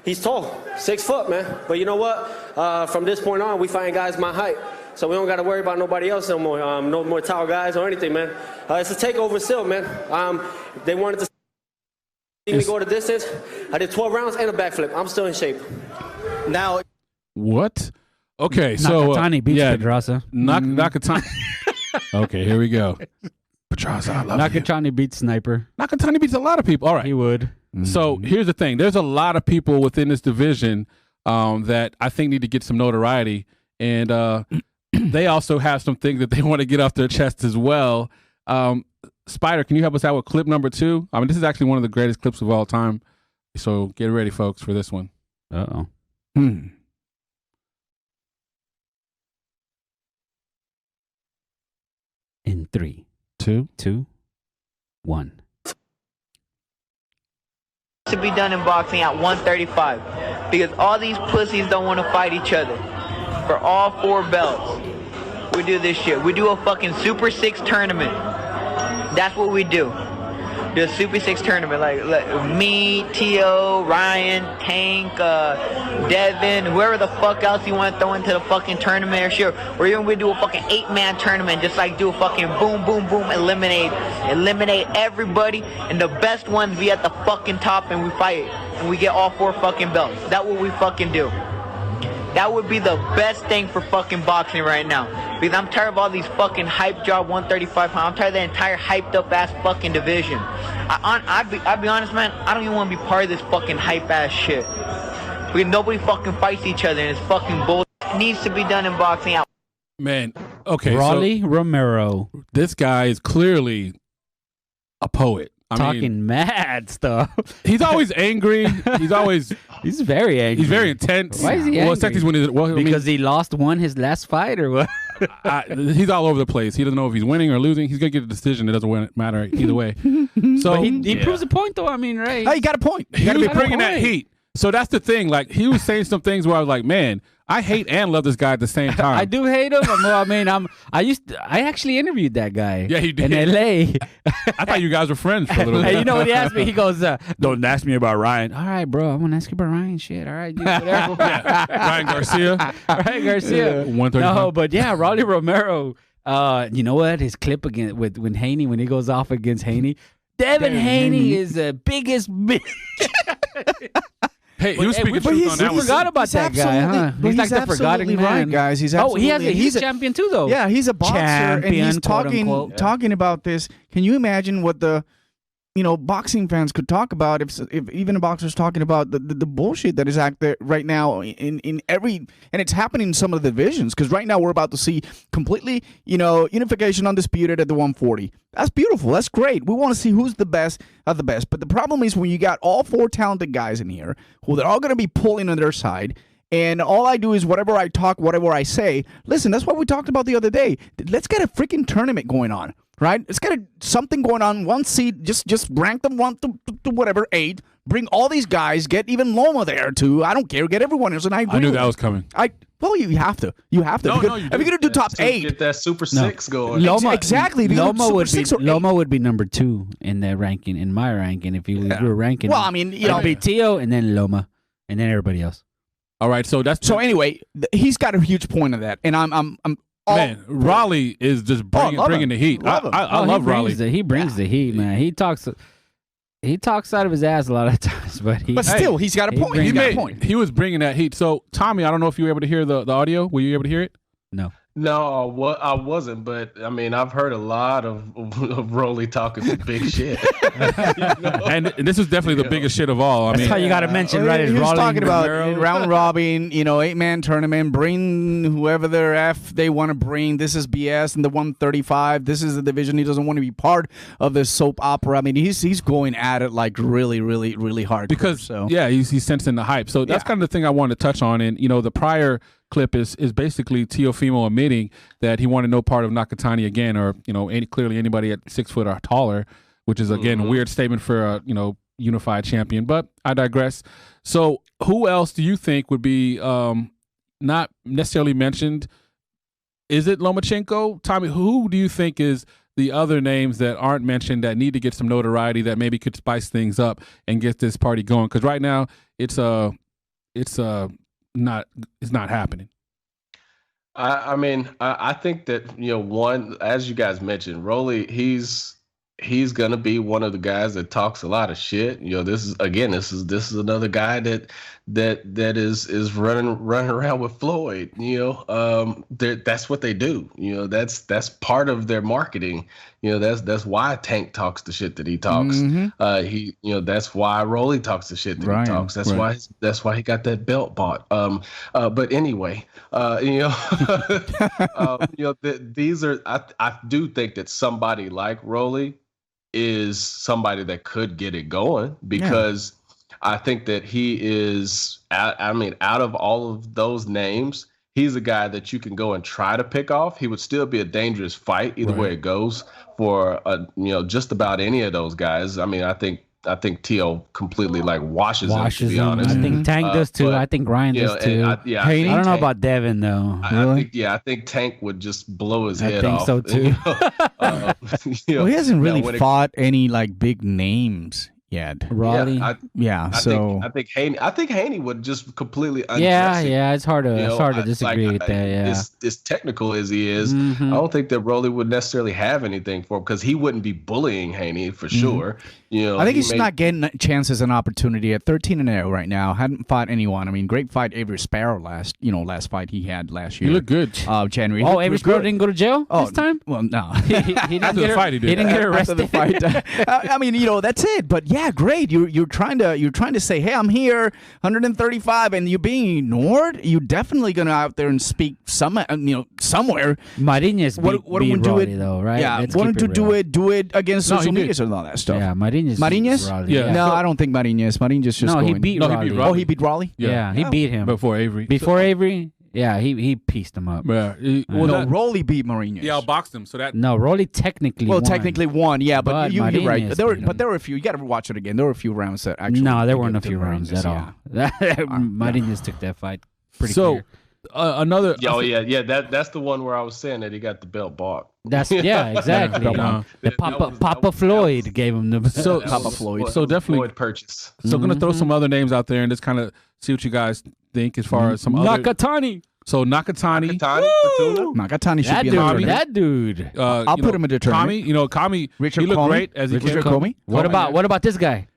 he's tall, 6 foot, man. But you know what? From this point on, we find guys my height. So we don't got to worry about nobody else no more. No more tall guys or anything, man. It's a takeover still, man. They wanted to see me go the distance. I did 12 rounds and a backflip. I'm still in shape. Now. What? Okay, so Nakatani beats Pedraza. Nakatani. Okay, here we go. Pedraza, I love Nakatani beats Sniper. Nakatani beats a lot of people. All right. He would. So here's the thing. There's a lot of people within this division that I think need to get some notoriety. And they also have some things that they want to get off their chest as well. Spider, can you help us out with clip number 2? I mean, this is actually one of the greatest clips of all time. So get ready, folks, for this one. Uh-oh. In 3, 2, 1. To be done in boxing at 135 because all these pussies don't want to fight each other for all 4 belts. We do this shit. We do a fucking Super 6 tournament. That's what we do. Do a Super 6 tournament like me, Tio, Ryan, Tank, Devin, whoever the fuck else you want to throw into the fucking tournament or shit. Or even we do a fucking 8-man tournament, just like do a fucking boom, boom, boom, eliminate everybody, and the best ones be at the fucking top, and we fight, and we get all 4 fucking belts. That's what we fucking do. That would be the best thing for fucking boxing right now. Because I'm tired of all these fucking hype job 135 pounds. I'm tired of the entire hyped up ass fucking division. I'll be honest, man, I don't even want to be part of this fucking hype ass shit. Because nobody fucking fights each other and it's fucking bullshit. It needs to be done in boxing. Man, okay. Raleigh Romero. This guy is clearly a poet. I mean, mad stuff. He's always angry. He's very angry. He's very intense. Why is he angry? Because he won his last fight or what? He's all over the place. He doesn't know if he's winning or losing. He's gonna get a decision. It doesn't matter either way. So but he proves a point, though. I mean, right? Oh, you got a point. He got to be bringing that heat. So that's the thing. Like, he was saying some things where I was like, man, I hate and love this guy at the same time. I do hate him. Well, I mean, I actually interviewed that guy. Yeah, you did. In L.A. I thought you guys were friends for a little bit. Hey, you know what he asked me? He goes, don't ask me about Ryan. All right, bro. I'm going to ask you about Ryan. Shit. All right. Dude, whatever. Ryan Garcia. Ryan Garcia. 135. No, but yeah, Raleigh Romero. You know what? His clip again with Haney, when he goes off against Haney. Devin Haney is the biggest bitch. Hey, he was speaking truth on that one. We forgot about that guy, huh? He's like the forgotten man, right, guys. He's absolutely, he's a champion too, though. Yeah, he's a boxer, and he's talking about this. Can you imagine what the boxing fans could talk about if even a boxer's talking about the bullshit that is out there right now in every, and it's happening in some of the divisions, because right now we're about to see completely unification undisputed at the 140. That's beautiful. That's great. We want to see who's the best of the best. But the problem is when you got all 4 talented guys in here who they're all going to be pulling on their side. And all I do is whatever I talk, whatever I say. Listen, that's what we talked about the other day. Let's get a freaking tournament going on, right? Let's get something going on. 1 seed, just rank them 1 to whatever 8. bring all these guys, get even Loma there too. I don't care, get everyone else, and I agree. I knew that was coming. Well, you have to. You have to. No, if you're going to do top 8. Get that Super 6 going. Exactly. Loma would be number 2 in the ranking, in my ranking, if you were ranking. Well, I mean, it'd be Tio and then Loma and then everybody else. All right, so anyway, he's got a huge point of that, and I'm man, Raleigh is just bringing the heat. I love Raleigh. He brings the heat, man. He talks out of his ass a lot of times, but still, he's got a point. He's got a point. He was bringing that heat. So, Tommy, I don't know if you were able to hear the audio. Were you able to hear it? No. No, I wasn't, but I mean, I've heard a lot of Rolly talking some big shit. And this is definitely the biggest shit of all. I mean, that's how you got to mention, right? He was talking about round robin, 8-man tournament, bring whoever their F they want to bring. This is BS in the 135. This is a division he doesn't want to be part of the soap opera. I mean, he's going at it like really, really, really hard. Because, he's sensing the hype. So that's kind of the thing I wanted to touch on. And, the prior clip is basically Teofimo admitting that he wanted no part of Nakatani again, or clearly anybody at 6 foot or taller, which is again a weird statement for a unified champion. But I digress. So who else do you think would be not necessarily mentioned? Is it Lomachenko? Tommy, who do you think is the other names that aren't mentioned that need to get some notoriety that maybe could spice things up and get this party going? Because right now it's not happening. I mean, I think that one, as you guys mentioned, Rolly, he's gonna be one of the guys that talks a lot of shit. This is another guy that is running around with Floyd. That's what they do. That's part of their marketing. That's why Tank talks the shit that he talks. Mm-hmm. That's why Rolly talks the shit that he talks. That's why he got that belt bought. But anyway, these are. I do think that somebody like Rolly is somebody that could get it going, because I think that he is. Out of all of those names, he's a guy that you can go and try to pick off. He would still be a dangerous fight either way it goes for just about any of those guys. I mean, I think Tio completely washes him, to be honest. I think Tank does too. I think Ryan does too. I don't know about Devin though. I think Tank would just blow his head off. I think so too. Well, he hasn't really fought any big names yet. Raleigh. I think Haney would just completely undress him. It's hard to disagree with that. Yeah. As technical as he is, Mm-hmm. I don't think that Rolly would necessarily have anything for him, because he wouldn't be bullying Haney for sure. I think he's not getting chances and opportunity at 13-0 right now. Hadn't fought anyone. I mean, great fight, Avery Sparrow last fight he had last year. He looked good. January. Oh, Avery Sparrow didn't go to jail this time? Well, no. he didn't After the fight, he did. He didn't get arrested. After the fight. I mean, that's it. But yeah, great. You're trying to say, hey, I'm here, 135, and you're being ignored. You're definitely gonna out there and speak somewhere. Marinez beat Rolly, though, right? Yeah, wanted to do it against social media and all that stuff. Yeah, Marinez. Yeah. No, I don't think Marinez. Marinez just he beat Raleigh. Oh, he beat Raleigh? Yeah, he beat him. Before Avery. Yeah, he pieced him up. Yeah. Rolly beat Marinez. He outboxed him, so that. No, Rolly technically won. Yeah, but you're right. There were a few. You got to watch it again. There were a few rounds that actually. No, there weren't a few rounds at all. Marinez took that fight pretty clear. Another. That's the one where I was saying that he got the belt bought. That's exactly. Papa Floyd gave him the Papa Floyd. So definitely Floyd purchase. So gonna throw some other names out there and just kind of see what you guys think as far as some other. Nakatani. So Nakatani should be a that dude. I'll put him in the tournament. Kami, Richard he looked Comey. great as he Richard came. Comey. What about this guy?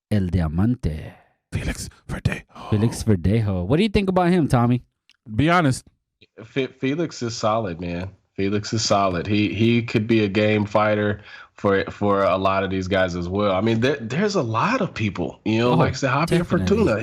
El Diamante. Felix Verdejo. What do you think about him, Tommy? Be honest. Felix is solid, man. Felix is solid. He could be a game fighter for a lot of these guys as well. I mean, there's a lot of people, like I said, Javier Fortuna.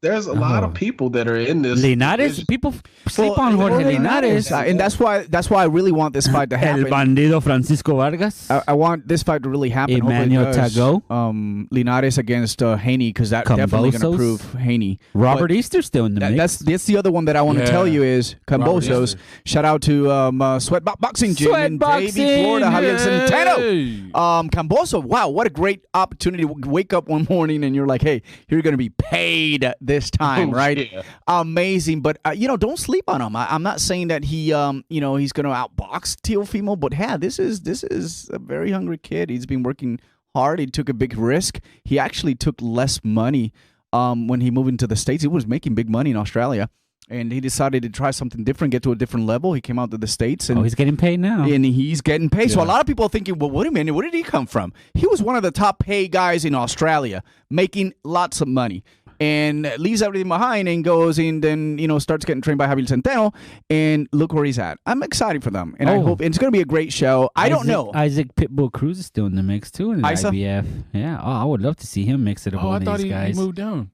There's a lot of people that are in this. Linares, people sleep on Jorge Linares, and that's why I really want this fight to happen. El Bandido Francisco Vargas. I want this fight to really happen. Emmanuel Tago. Linares against Haney, because that definitely going to prove Haney. Robert Easter still in the mix. That's the other one that I want to tell you is Cambosos. Shout out to Sweat Boxing Gym in Davie, Florida. Javier Centeno. Camboso, wow, what a great opportunity to wake up one morning and you're like, hey, you're going to be paid this time, right? Yeah. Amazing. But, don't sleep on him. I'm not saying that he, he's going to outbox Teofimo, but, this is a very hungry kid. He's been working hard. He took a big risk. He actually took less money when he moved into the States. He was making big money in Australia. And he decided to try something different, get to a different level. He came out to the States. And he's getting paid now. And he's getting paid. Yeah. So a lot of people are thinking, well, wait a minute, where did he come from? He was one of the top paid guys in Australia, making lots of money. And leaves everything behind and goes in, then, starts getting trained by Javier Centeno. And look where he's at. I'm excited for them. And I hope it's going to be a great show. I don't know. Isaac Pitbull Cruz is still in the mix, too, in the Isa? IBF. Yeah. Oh, I would love to see him mix it up with these guys. I thought he moved down.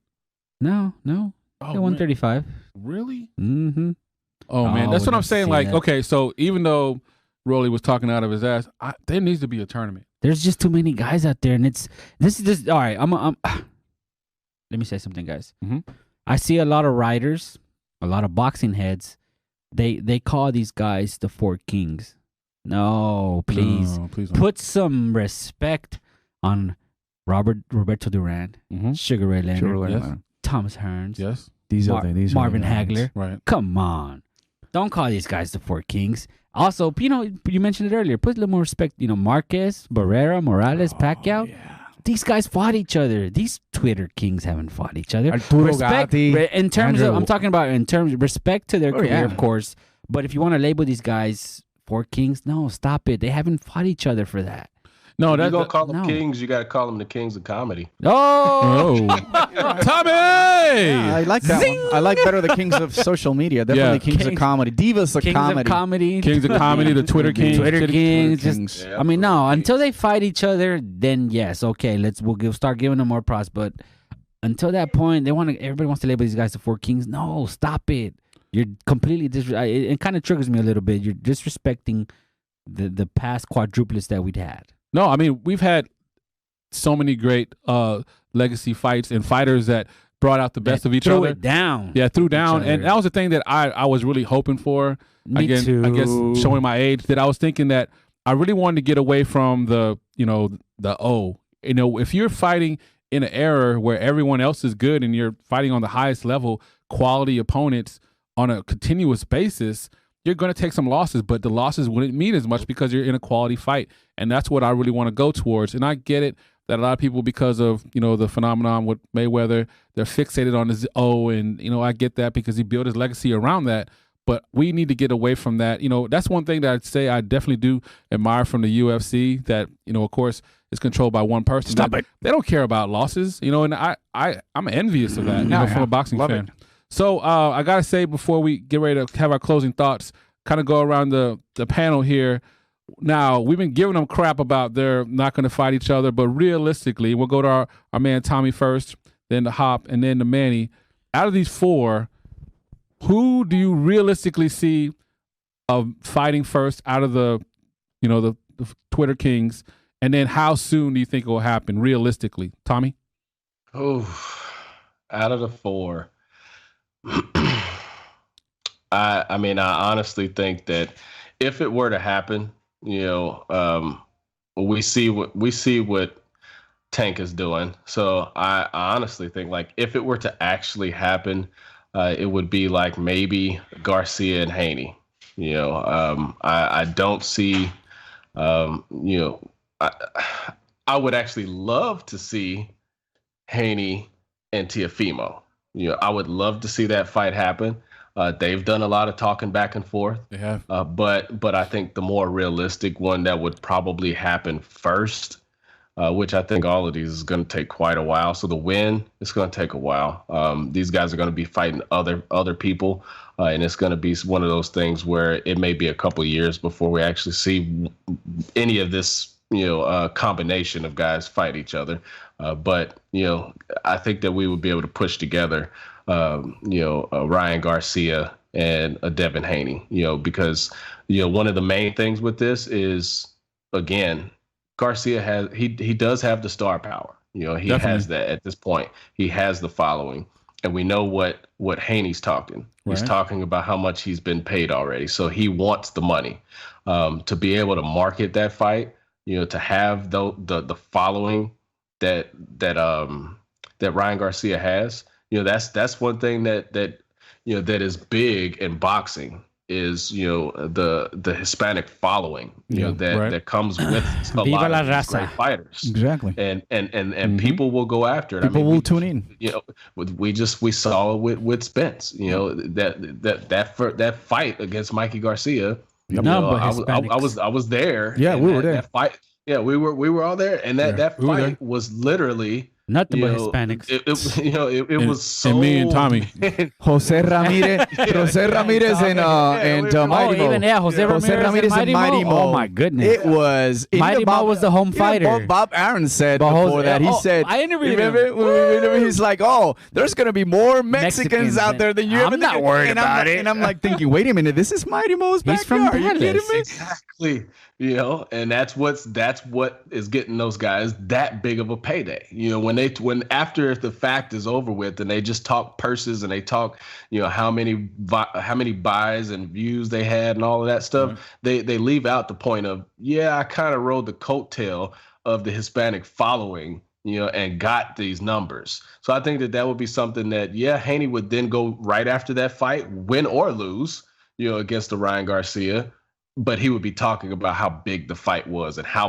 No. Oh, 135. Really? Mm-hmm. Oh, man. That's what I'm saying. Like, okay, so even though Rolly was talking out of his ass, there needs to be a tournament. There's just too many guys out there, and this is all right. Let me say something, guys. Mm-hmm. I see a lot of writers, a lot of boxing heads. They call these guys the Four Kings. No, please put some respect on Roberto Duran, Sugar Ray Leonard, Thomas Hearns. Yes. Marvin Hagler. Right. Come on. Don't call these guys the Four Kings. Also, you mentioned it earlier. Put a little more respect. Marquez, Barrera, Morales, Pacquiao. Yeah. These guys fought each other. These Twitter kings haven't fought each other. Arturo Gatti, in terms of, I'm talking about in terms of respect to their career, of course. But if you want to label these guys Four Kings, no, stop it. They haven't fought each other for that. No, that's gonna call them kings. You got to call them the kings of comedy. Oh, Tommy! Yeah, I like that one. I like better the kings of social media. Definitely kings of comedy, divas of comedy, kings of comedy, the Twitter kings, Twitter kings. I mean, no, until they fight each other, then yes, okay, we'll start giving them more props. But until that point, everybody wants to label these guys the Four Kings. No, stop it. You're completely it kind of triggers me a little bit. You're disrespecting the past quadruplets that we'd had. No, I mean, we've had so many great legacy fights and fighters that brought out the best of each other. Threw it down. Yeah, threw down. And that was the thing that I was really hoping for. Me too. I guess showing my age, that I was thinking that I really wanted to get away from the O. If you're fighting in an era where everyone else is good and you're fighting on the highest level, quality opponents on a continuous basis, you're going to take some losses, but the losses wouldn't mean as much because you're in a quality fight. And that's what I really want to go towards. And I get it that a lot of people, because of, the phenomenon with Mayweather, they're fixated on his O. And, I get that because he built his legacy around that. But we need to get away from that. That's one thing that I'd say I definitely do admire from the UFC, that, of course, is controlled by one person. Stop it. They don't care about losses, and I'm envious of that, from a boxing Love fan. it. So I got to say, before we get ready to have our closing thoughts, kind of go around the panel here. Now, we've been giving them crap about they're not going to fight each other, but realistically, we'll go to our man Tommy first, then to Hop, and then to Manny. Out of these four, who do you realistically see fighting first out of the Twitter kings? And then how soon do you think it will happen realistically? Tommy? Oh, out of the four. I mean, I honestly think that if it were to happen, we see what Tank is doing. So I honestly think, like, if it were to actually happen, it would be like maybe Garcia and Haney. I don't see, I would actually love to see Haney and Teofimo. I would love to see that fight happen. They've done a lot of talking back and forth. They have. But I think the more realistic one that would probably happen first, which I think all of these is going to take quite a while. So the win, it's going to take a while. These guys are going to be fighting other people, and it's going to be one of those things where it may be a couple of years before we actually see any of this, combination of guys fight each other. But I think that we would be able to push together, Ryan Garcia and Devin Haney, because, one of the main things with this is, again, Garcia he does have the star power. He Definitely has that at this point. He has the following, and we know what Haney's talking. Right. He's talking about how much he's been paid already. So he wants the money, to be able to market that fight. to have the following that Ryan Garcia has, that's one thing that is big in boxing is the Hispanic following that comes with a lot of these great fighters. Exactly. And people will go after it. People will tune in. We saw it with Spence. That fight against Mikey Garcia. I was there. Yeah, we were there. That fight. Yeah, we were all there, and that fight was literally nothing but Hispanics. It was so. And me and Tommy, Jose Ramirez and Mighty Mo. Even Jose Ramirez and Mighty Mo. Oh my goodness! It was Mighty Mo was the home fighter. Bob Aaron said before that. He said, "I interviewed him." He's like, "Oh, there's gonna be more Mexicans out there than you." I'm not worried about it. And I'm like thinking, wait a minute, this is Mighty Mo's backyard. He's from Are you kidding me? Exactly. And that's what is getting those guys that big of a payday. When after the fact is over with and they just talk purses and they talk, how many buys and views they had and all of that stuff, they leave out the point of, I kind of rode the coattail of the Hispanic following, and got these numbers. So I think that would be something that, Haney would then go right after that fight, win or lose, against the Ryan Garcia. But he would be talking about how big the fight was and how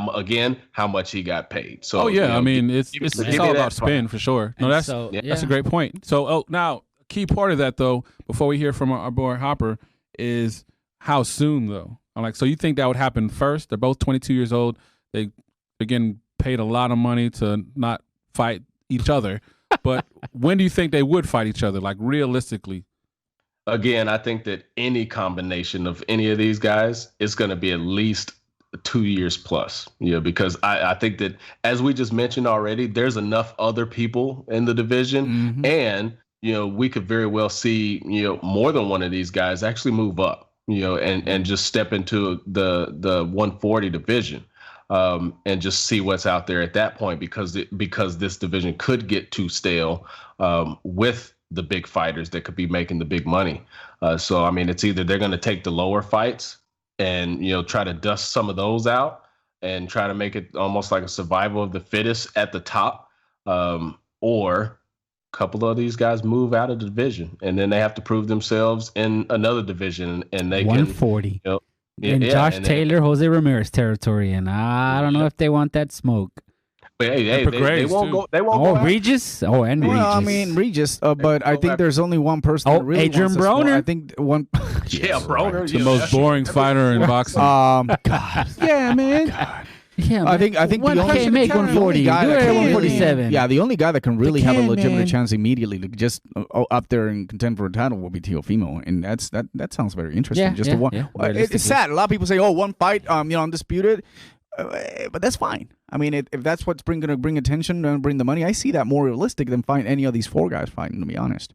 much he got paid. So, it's all about spin for sure. No, that's a great point. So, now a key part of that though, before we hear from our boy Hopper, is how soon though. I'm like, so you think that would happen first? They're both 22 years old. They're getting paid a lot of money to not fight each other. But when do you think they would fight each other? Like realistically? Again, I think that any combination of any of these guys is going to be at least 2 years plus, because I think that, as we just mentioned already, there's enough other people in the division, and, we could very well see, more than one of these guys actually move up, and just step into the 140 division, and just see what's out there at that point, because this division could get too stale, with the big fighters that could be making the big money. So, I mean, it's either they're going to take the lower fights and, try to dust some of those out and try to make it almost like a survival of the fittest at the top, or a couple of these guys move out of the division and then they have to prove themselves in another division, and they 140. In Josh Taylor, Jose Ramirez territory, and I don't know if they want that smoke. But hey, they won't go. They won't go. Regis. And Regis. I mean Regis, but I think there's only one person that really Adrian wants Broner. I think one. Broner, the most boring fighter in boxing. God. Yeah, man. Yeah, I think the only can't make 140. Do it at 147. Yeah, the only guy that can really have a legitimate chance immediately, just up there and contend for a title, will be Teofimo, and that sounds very interesting. It's sad. A lot of people say, one fight, undisputed. But that's fine. I mean, if that's what's going to bring attention and bring the money, I see that more realistic than find any of these four guys fighting, to be honest.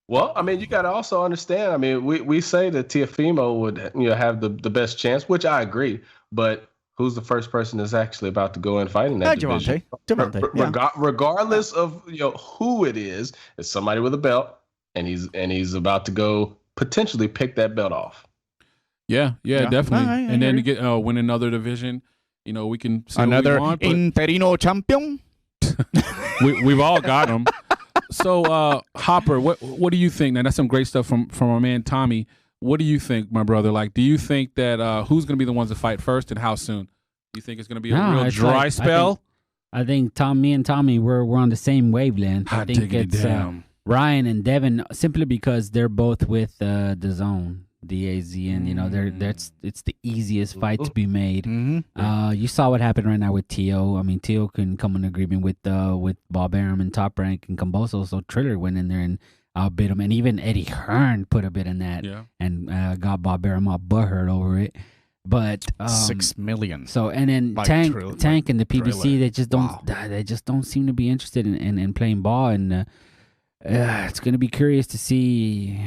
Well, I mean, you got to also understand. I mean, we say that Teofimo would have the best chance, which I agree. But who's the first person that's actually about to go and fight in that division? Gervonta. Regardless of who it is, it's somebody with a belt, and he's about to go potentially pick that belt off. Yeah, definitely. And then to get win another division. We can see another what interino champion. We've all got him. So, Hopper, what do you think? Now, that's some great stuff from our man Tommy. What do you think, my brother? Like, do you think that who's going to be the ones to fight first, and how soon? Do you think it's going to be a real dry spell? I think me and Tommy we're on the same wavelength. I think it's Ryan and Devin, simply because they're both with the Zone. DAZ, and it's the easiest fight to be made. You saw what happened right now with Tio. I mean, Tio can come in agreement with Bob Arum and Top Rank and Camboso, so Triller went in there and outbid him, and even Eddie Hearn put a bit in that, and got Bob Arum all butthurt over it. But $6 million. So and then Tank and the PBC, they just don't seem to be interested in playing ball, and it's going to be curious to see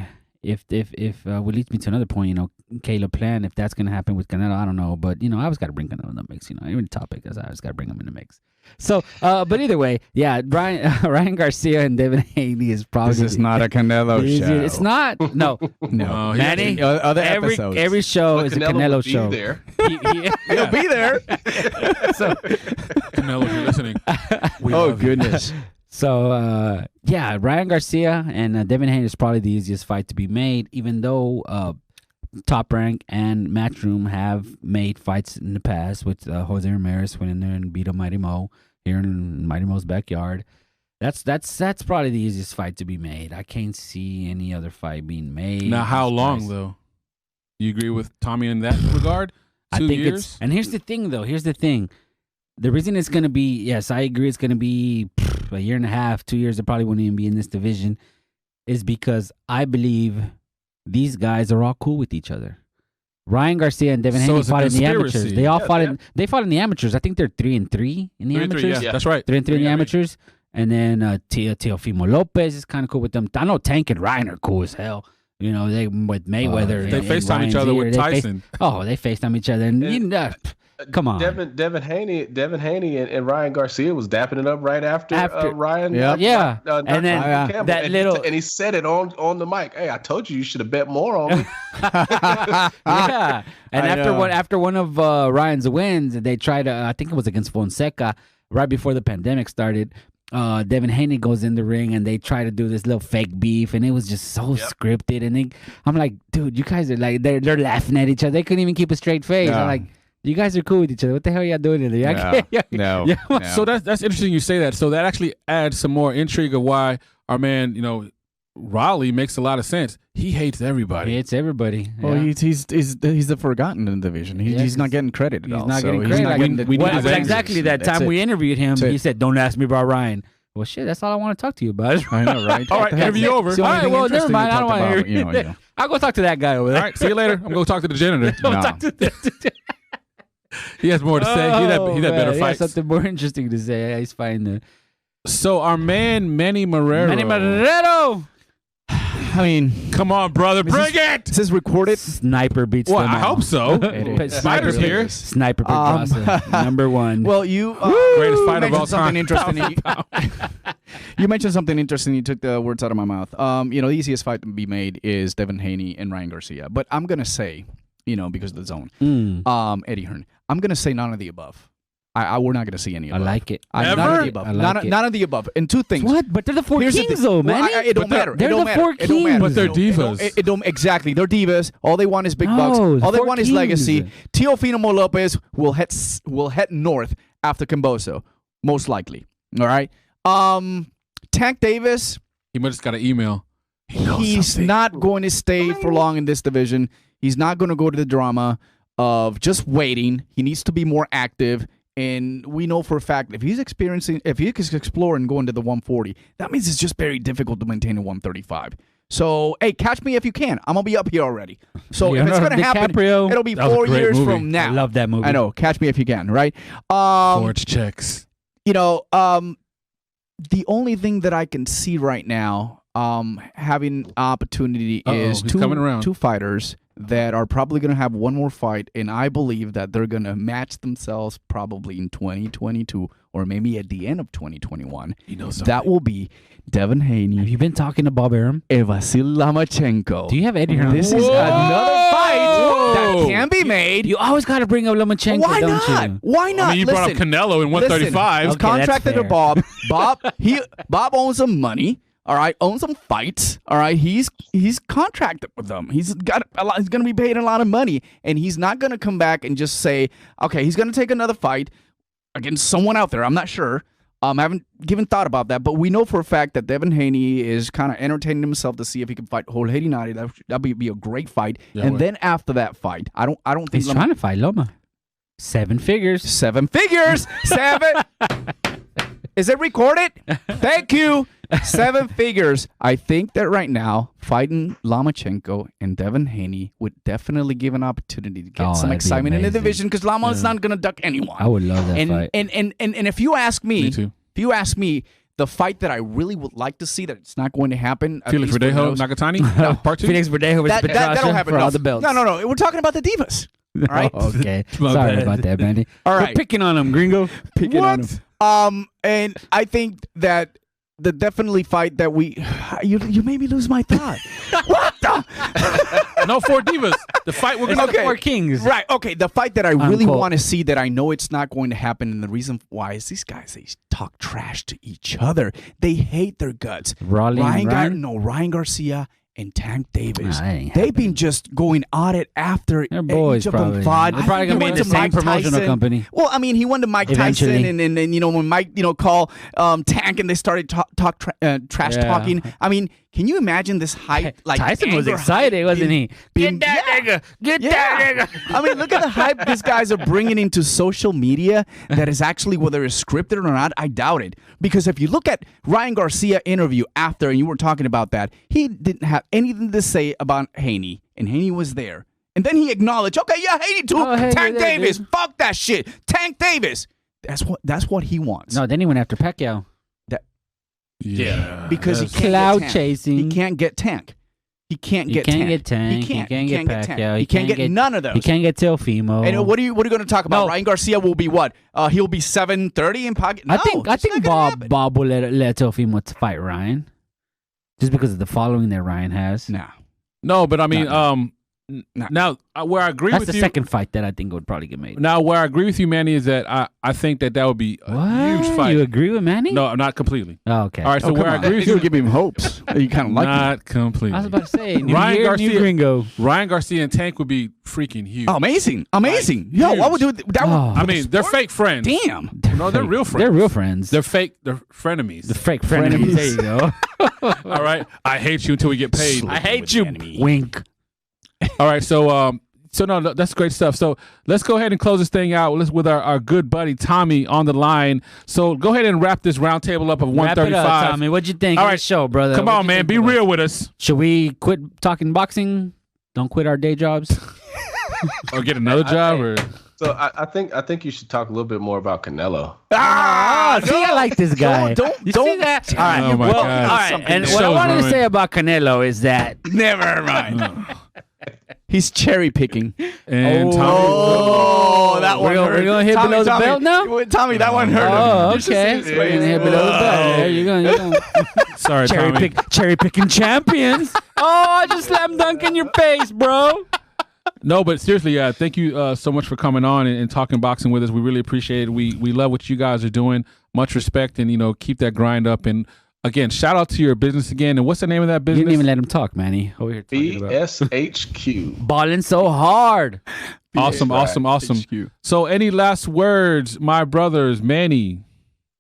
if what leads me to another point, Caleb Plant, if that's gonna happen with Canelo, I don't know, but I always got to bring Canelo in the mix. Every topic, I always got to bring him in the mix. So, but either way, yeah, Ryan Garcia and Devin Haney is probably. This is not a Canelo show. It's not. No. Manny, other episodes. Every show is a Canelo show. There. He'll be there. So, Canelo, if you're listening. Oh goodness. So, yeah, Ryan Garcia and Devin Haney is probably the easiest fight to be made, even though Top Rank and Matchroom have made fights in the past with Jose Ramirez went in there and beat up Mighty Mo here in Mighty Mo's backyard. That's probably the easiest fight to be made. I can't see any other fight being made. Now, how long, though? You agree with Tommy in that regard? 2 years? And here's the thing, though. Here's the thing. The reason it's going to be, yes, I agree it's going to be a year and a half, 2 years. It probably won't even be in this division, is because I believe these guys are all cool with each other. Ryan Garcia and Devin Haney fought in the amateurs. They all fought in. They fought in the amateurs. I think they're 3-3 in the amateurs. Yeah, that's right. 3-3 in the amateurs. And then Teofimo Lopez is kind of cool with them. I know Tank and Ryan are cool as hell. They with Mayweather. They FaceTime each other with Tyson. They FaceTime each other, and come on. Devin Haney and Ryan Garcia was dapping it up right after Ryan. Yeah. And then Campbell. that he said it on the mic. Hey, I told you should have bet more on me. Yeah. And after one of Ryan's wins, they tried to, I think it was against Fonseca, right before the pandemic started. Devin Haney goes in the ring and they try to do this little fake beef, and it was just so scripted. And I'm like, dude, you guys are like, they're laughing at each other. They couldn't even keep a straight face. I'm like, you guys are cool with each other. What the hell are y'all doing in there? No. So that's interesting you say that. So that actually adds some more intrigue of why our man, Raleigh makes a lot of sense. He hates everybody. He hates everybody. Well, he's the forgotten in the division. He's not getting credit at all. He's not getting credit. Exactly that time we interviewed him, he said, "Don't ask me about Ryan." Well, shit, that's all I want to talk to you about. I know, right? All right, interview over. All right, well, never mind. I don't want to hear. I'll go talk to that guy over there. All right, see you later. I'm going to talk to the janitor. He has more to say. He had better fights. He has something more interesting to say. He's fine. So our man, Manny Marrero. I mean, come on, brother, bring it. This is recorded. Sniper beats them all. I hope so. Sniper's here. Sniper Pedraza, number one. Well, you greatest fighter of all time. You mentioned something interesting. You took the words out of my mouth. The easiest fight to be made is Devin Haney and Ryan Garcia. But I'm gonna say, because of the zone, Eddie Hearn. I'm gonna say none of the above. We're not going to see any of I like it. None of the above. None of the above. And two things. What? But they're the four kings, though, man. It don't matter. They're the four kings. But they're divas. It don't exactly. They're divas. All they want is big bucks. All they want is legacy. Teofimo Lopez will head north after Camboso, most likely. All right. Tank Davis. He might just got an email. He's not going to stay for long in this division. He's not going to go to the drama of just waiting. He needs to be more active. And we know for a fact if he's exploring going to the 140, that means it's just very difficult to maintain a 135. So, hey, catch me if you can. I'm going to be up here already. So if it's going to happen, it'll be 4 years from now. I love that movie. I know. Catch me if you can, right? Forge checks. The only thing that I can see right now having opportunity is two fighters that are probably going to have one more fight, and I believe that they're going to match themselves probably in 2022 or maybe at the end of 2021. That will be Devin Haney. Have you been talking to Bob Arum? And Vasil Lomachenko. Do you have Eddie Hearn? This is another fight that can be made. You always got to bring up Lomachenko, Why don't not? you? Why not? I mean, you brought up Canelo in 135. He's contracted to Bob. Bob owns some money. All right, owns some fights. All right, he's contracted with them. He's got a lot. He's going to be paid a lot of money, and he's not going to come back and just say, okay, he's going to take another fight against someone out there. I'm not sure. I haven't given thought about that, but we know for a fact that Devin Haney is kind of entertaining himself to see if he can fight Jorge Linares. That would be a great fight. Yeah, and then after that fight, I don't think he's trying to fight Loma. 7 figures. 7 figures. 7. Is it recorded? Thank you. 7 figures. I think that right now, fighting Lomachenko and Devin Haney would definitely give an opportunity to get some excitement in the division because Loma is not going to duck anyone. I would love that fight. And if you ask me, Me too. If you ask me, the fight that I really would like to see that it's not going to happen. Felix Verdejo, Nakatani, part 2. Felix Verdejo is that'll happen for all the belts. No. We're talking about the divas. All right. Okay. Sorry about that, Manny. All right. We're picking on him, Gringo. Picking on him. And I think that the definitely fight that you made me lose my thought. What the? No 4 divas. The fight we're going to the 4 kings. Right. Okay. The fight that I really want to see that I know it's not going to happen, and the reason why is these guys, they talk trash to each other. They hate their guts. Ryan Garcia and Tank Davis. They've been just going at it after They're boys, each of them fought. They're probably going to be in the same promotional company. Well, I mean, he went to Mike Tyson, and when Mike, call Tank, and they started trash talking. I mean, can you imagine this hype? Like Tyson was excited, wasn't he? Get that nigga! Get that nigga! I mean, look at the hype these guys are bringing into social media. That is actually, whether it's scripted or not, I doubt it. Because if you look at Ryan Garcia interview after, and you were talking about that, he didn't have anything to say about Haney, and Haney was there. And then he acknowledged, okay, yeah, Haney too. Tank Davis, fuck that shit. Tank Davis. That's what he wants. No, then he went after Pacquiao. Yeah, because he can't cloud get chasing. He can't get Tank. He can't get Tank. He can't get Pacquiao. He can't get none of those. He can't get Teofimo. And what are you going to talk about? No. Ryan Garcia will be what? He'll be 7:30 in pocket. No, I think Bob will let Teofimo fight Ryan, just because of the following that Ryan has. No, but I mean, now where I agree with you, that's the second fight that I think would probably get made. Now, where I agree with you, Manny, is that I think that would be a huge fight. You agree with Manny? No, not completely. Oh, okay. All right, so where I agree with you, give him hopes. You kind of like not completely. I was about to say, Ryan Garcia and Tank would be freaking huge. Oh, amazing. Yo, I would do that. I mean, they're fake friends. Damn. No, they're real friends. They're real friends. They're fake. They're frenemies. The fake frenemies. There you go. All right. I hate you until we get paid. I hate you. Wink. All right, so no, that's great stuff. So let's go ahead and close this thing out with our good buddy Tommy on the line. So go ahead and wrap this roundtable up of 135. Wrap it up, Tommy. What'd you think of the show, brother? Come on, man. Be real with us. Should we quit talking boxing? Don't quit our day jobs? Or get another job? Or So I think you should talk a little bit more about Canelo. See, I like this guy. Don't see that? All right. Oh my God. All right. And what I wanted to say about Canelo is that never mind. He's cherry picking. And that one hurt. We're going to hit below the belt now? Tommy, that one hurt. Oh, okay. We're going to hit below the belt. Yeah, you're going. Sorry, Tommy. Cherry picking champions. Oh, I just slam dunk in your face, bro. No, but seriously, thank you so much for coming on and talking boxing with us. We really appreciate it. We love what you guys are doing. Much respect, and keep that grind up. And again, shout out to your business again. And what's the name of that business? You didn't even let him talk, Manny. Over here BSHQ. Balling so hard. Awesome. So, any last words, my brothers, Manny?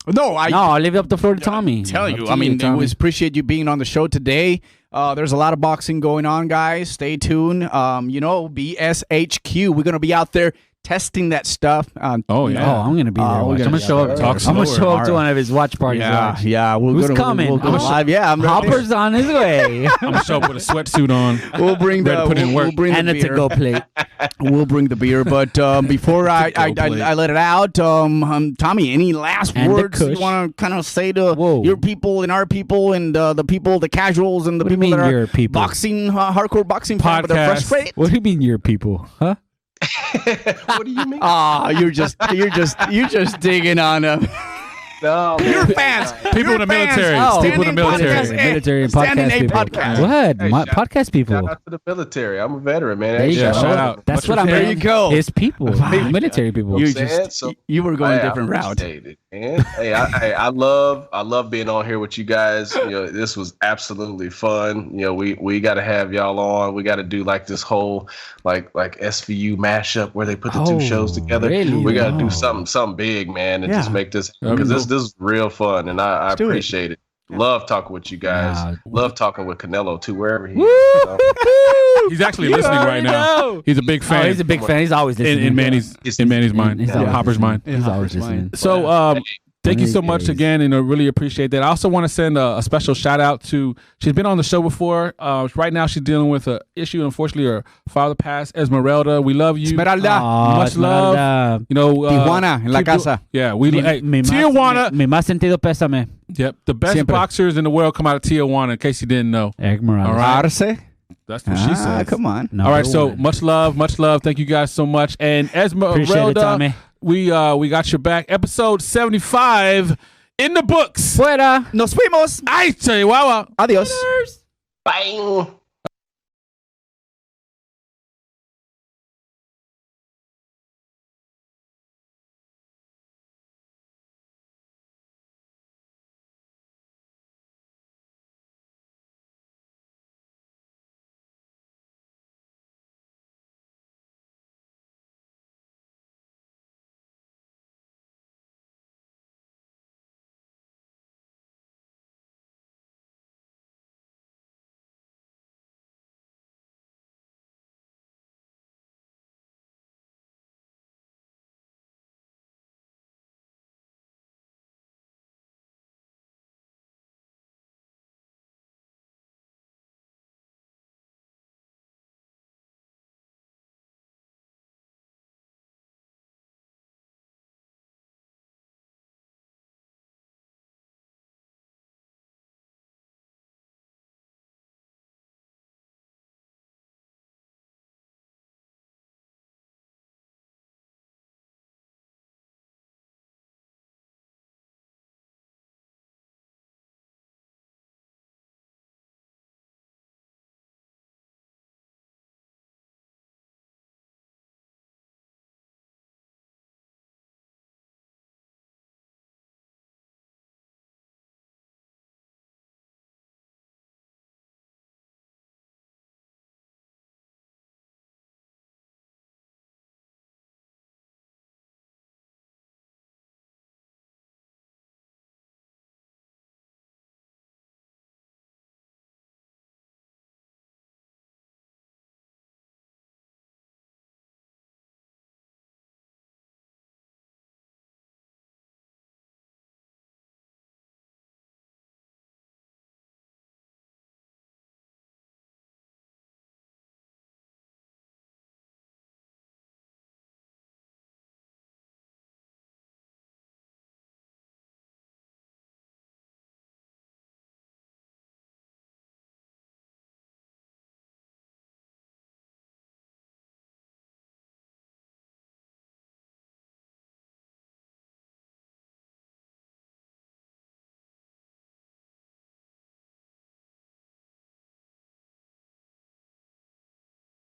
No, I'll leave it up the floor to Tommy. Tell you, I mean, we appreciate you being on the show today. There's a lot of boxing going on, guys. Stay tuned. BSHQ. We're gonna be out there testing that stuff. I'm gonna be there. I'm gonna show up. I'm gonna show up to one of his watch parties. Yeah. Who's coming? We'll go live. Yeah, Hopper's on his way. I'm gonna show up with a sweatsuit on. We'll bring the and a to-go plate. We'll bring the beer. But before I let it out, Tommy, any last words you want to kind of say to your people and our people and the people, the casuals and the people that are boxing, hardcore boxing fans, but they're frustrated? What do you mean your people? Huh? What do you mean? You're just digging on them. No, your fans, people in the military, people in the military and podcast people. What? Podcast people. Shout out to the military. I'm a veteran, man. There you go. Shout out. That's what I'm. There you go. His people, military people. You were going a different route. Man. Hey, I love being on here with you guys. This was absolutely fun. We got to have y'all on. We got to do like this whole like SVU mashup where they put the two shows together. Really? We got to do something big, man, and just make this, because this is real fun, and I appreciate it. Love talking with you guys. Love talking with Canelo too, wherever he is. He's actually listening right now. He's a big fan. He's a big fan. He's always listening. In Manny's mind. In Hopper's mind. He's always listening. So Thank you so much again, and I really appreciate that. I also want to send a special shout out to, she's been on the show before. Right now she's dealing with an issue. Unfortunately, her father passed. Esmeralda, we love you. Esmeralda. Much love. You know, Tijuana, en la casa. Tijuana. Mi más sentido pésame. Yep, the best boxers in the world come out of Tijuana, in case you didn't know. Esmeralda. All right. Arce. That's what she said. Come on. All right, so much love. Thank you guys so much. And Esmeralda, we got your back. Episode 75 in the books. Fuera. Nos fuimos. Ay, Chihuahua. Adiós. Bye.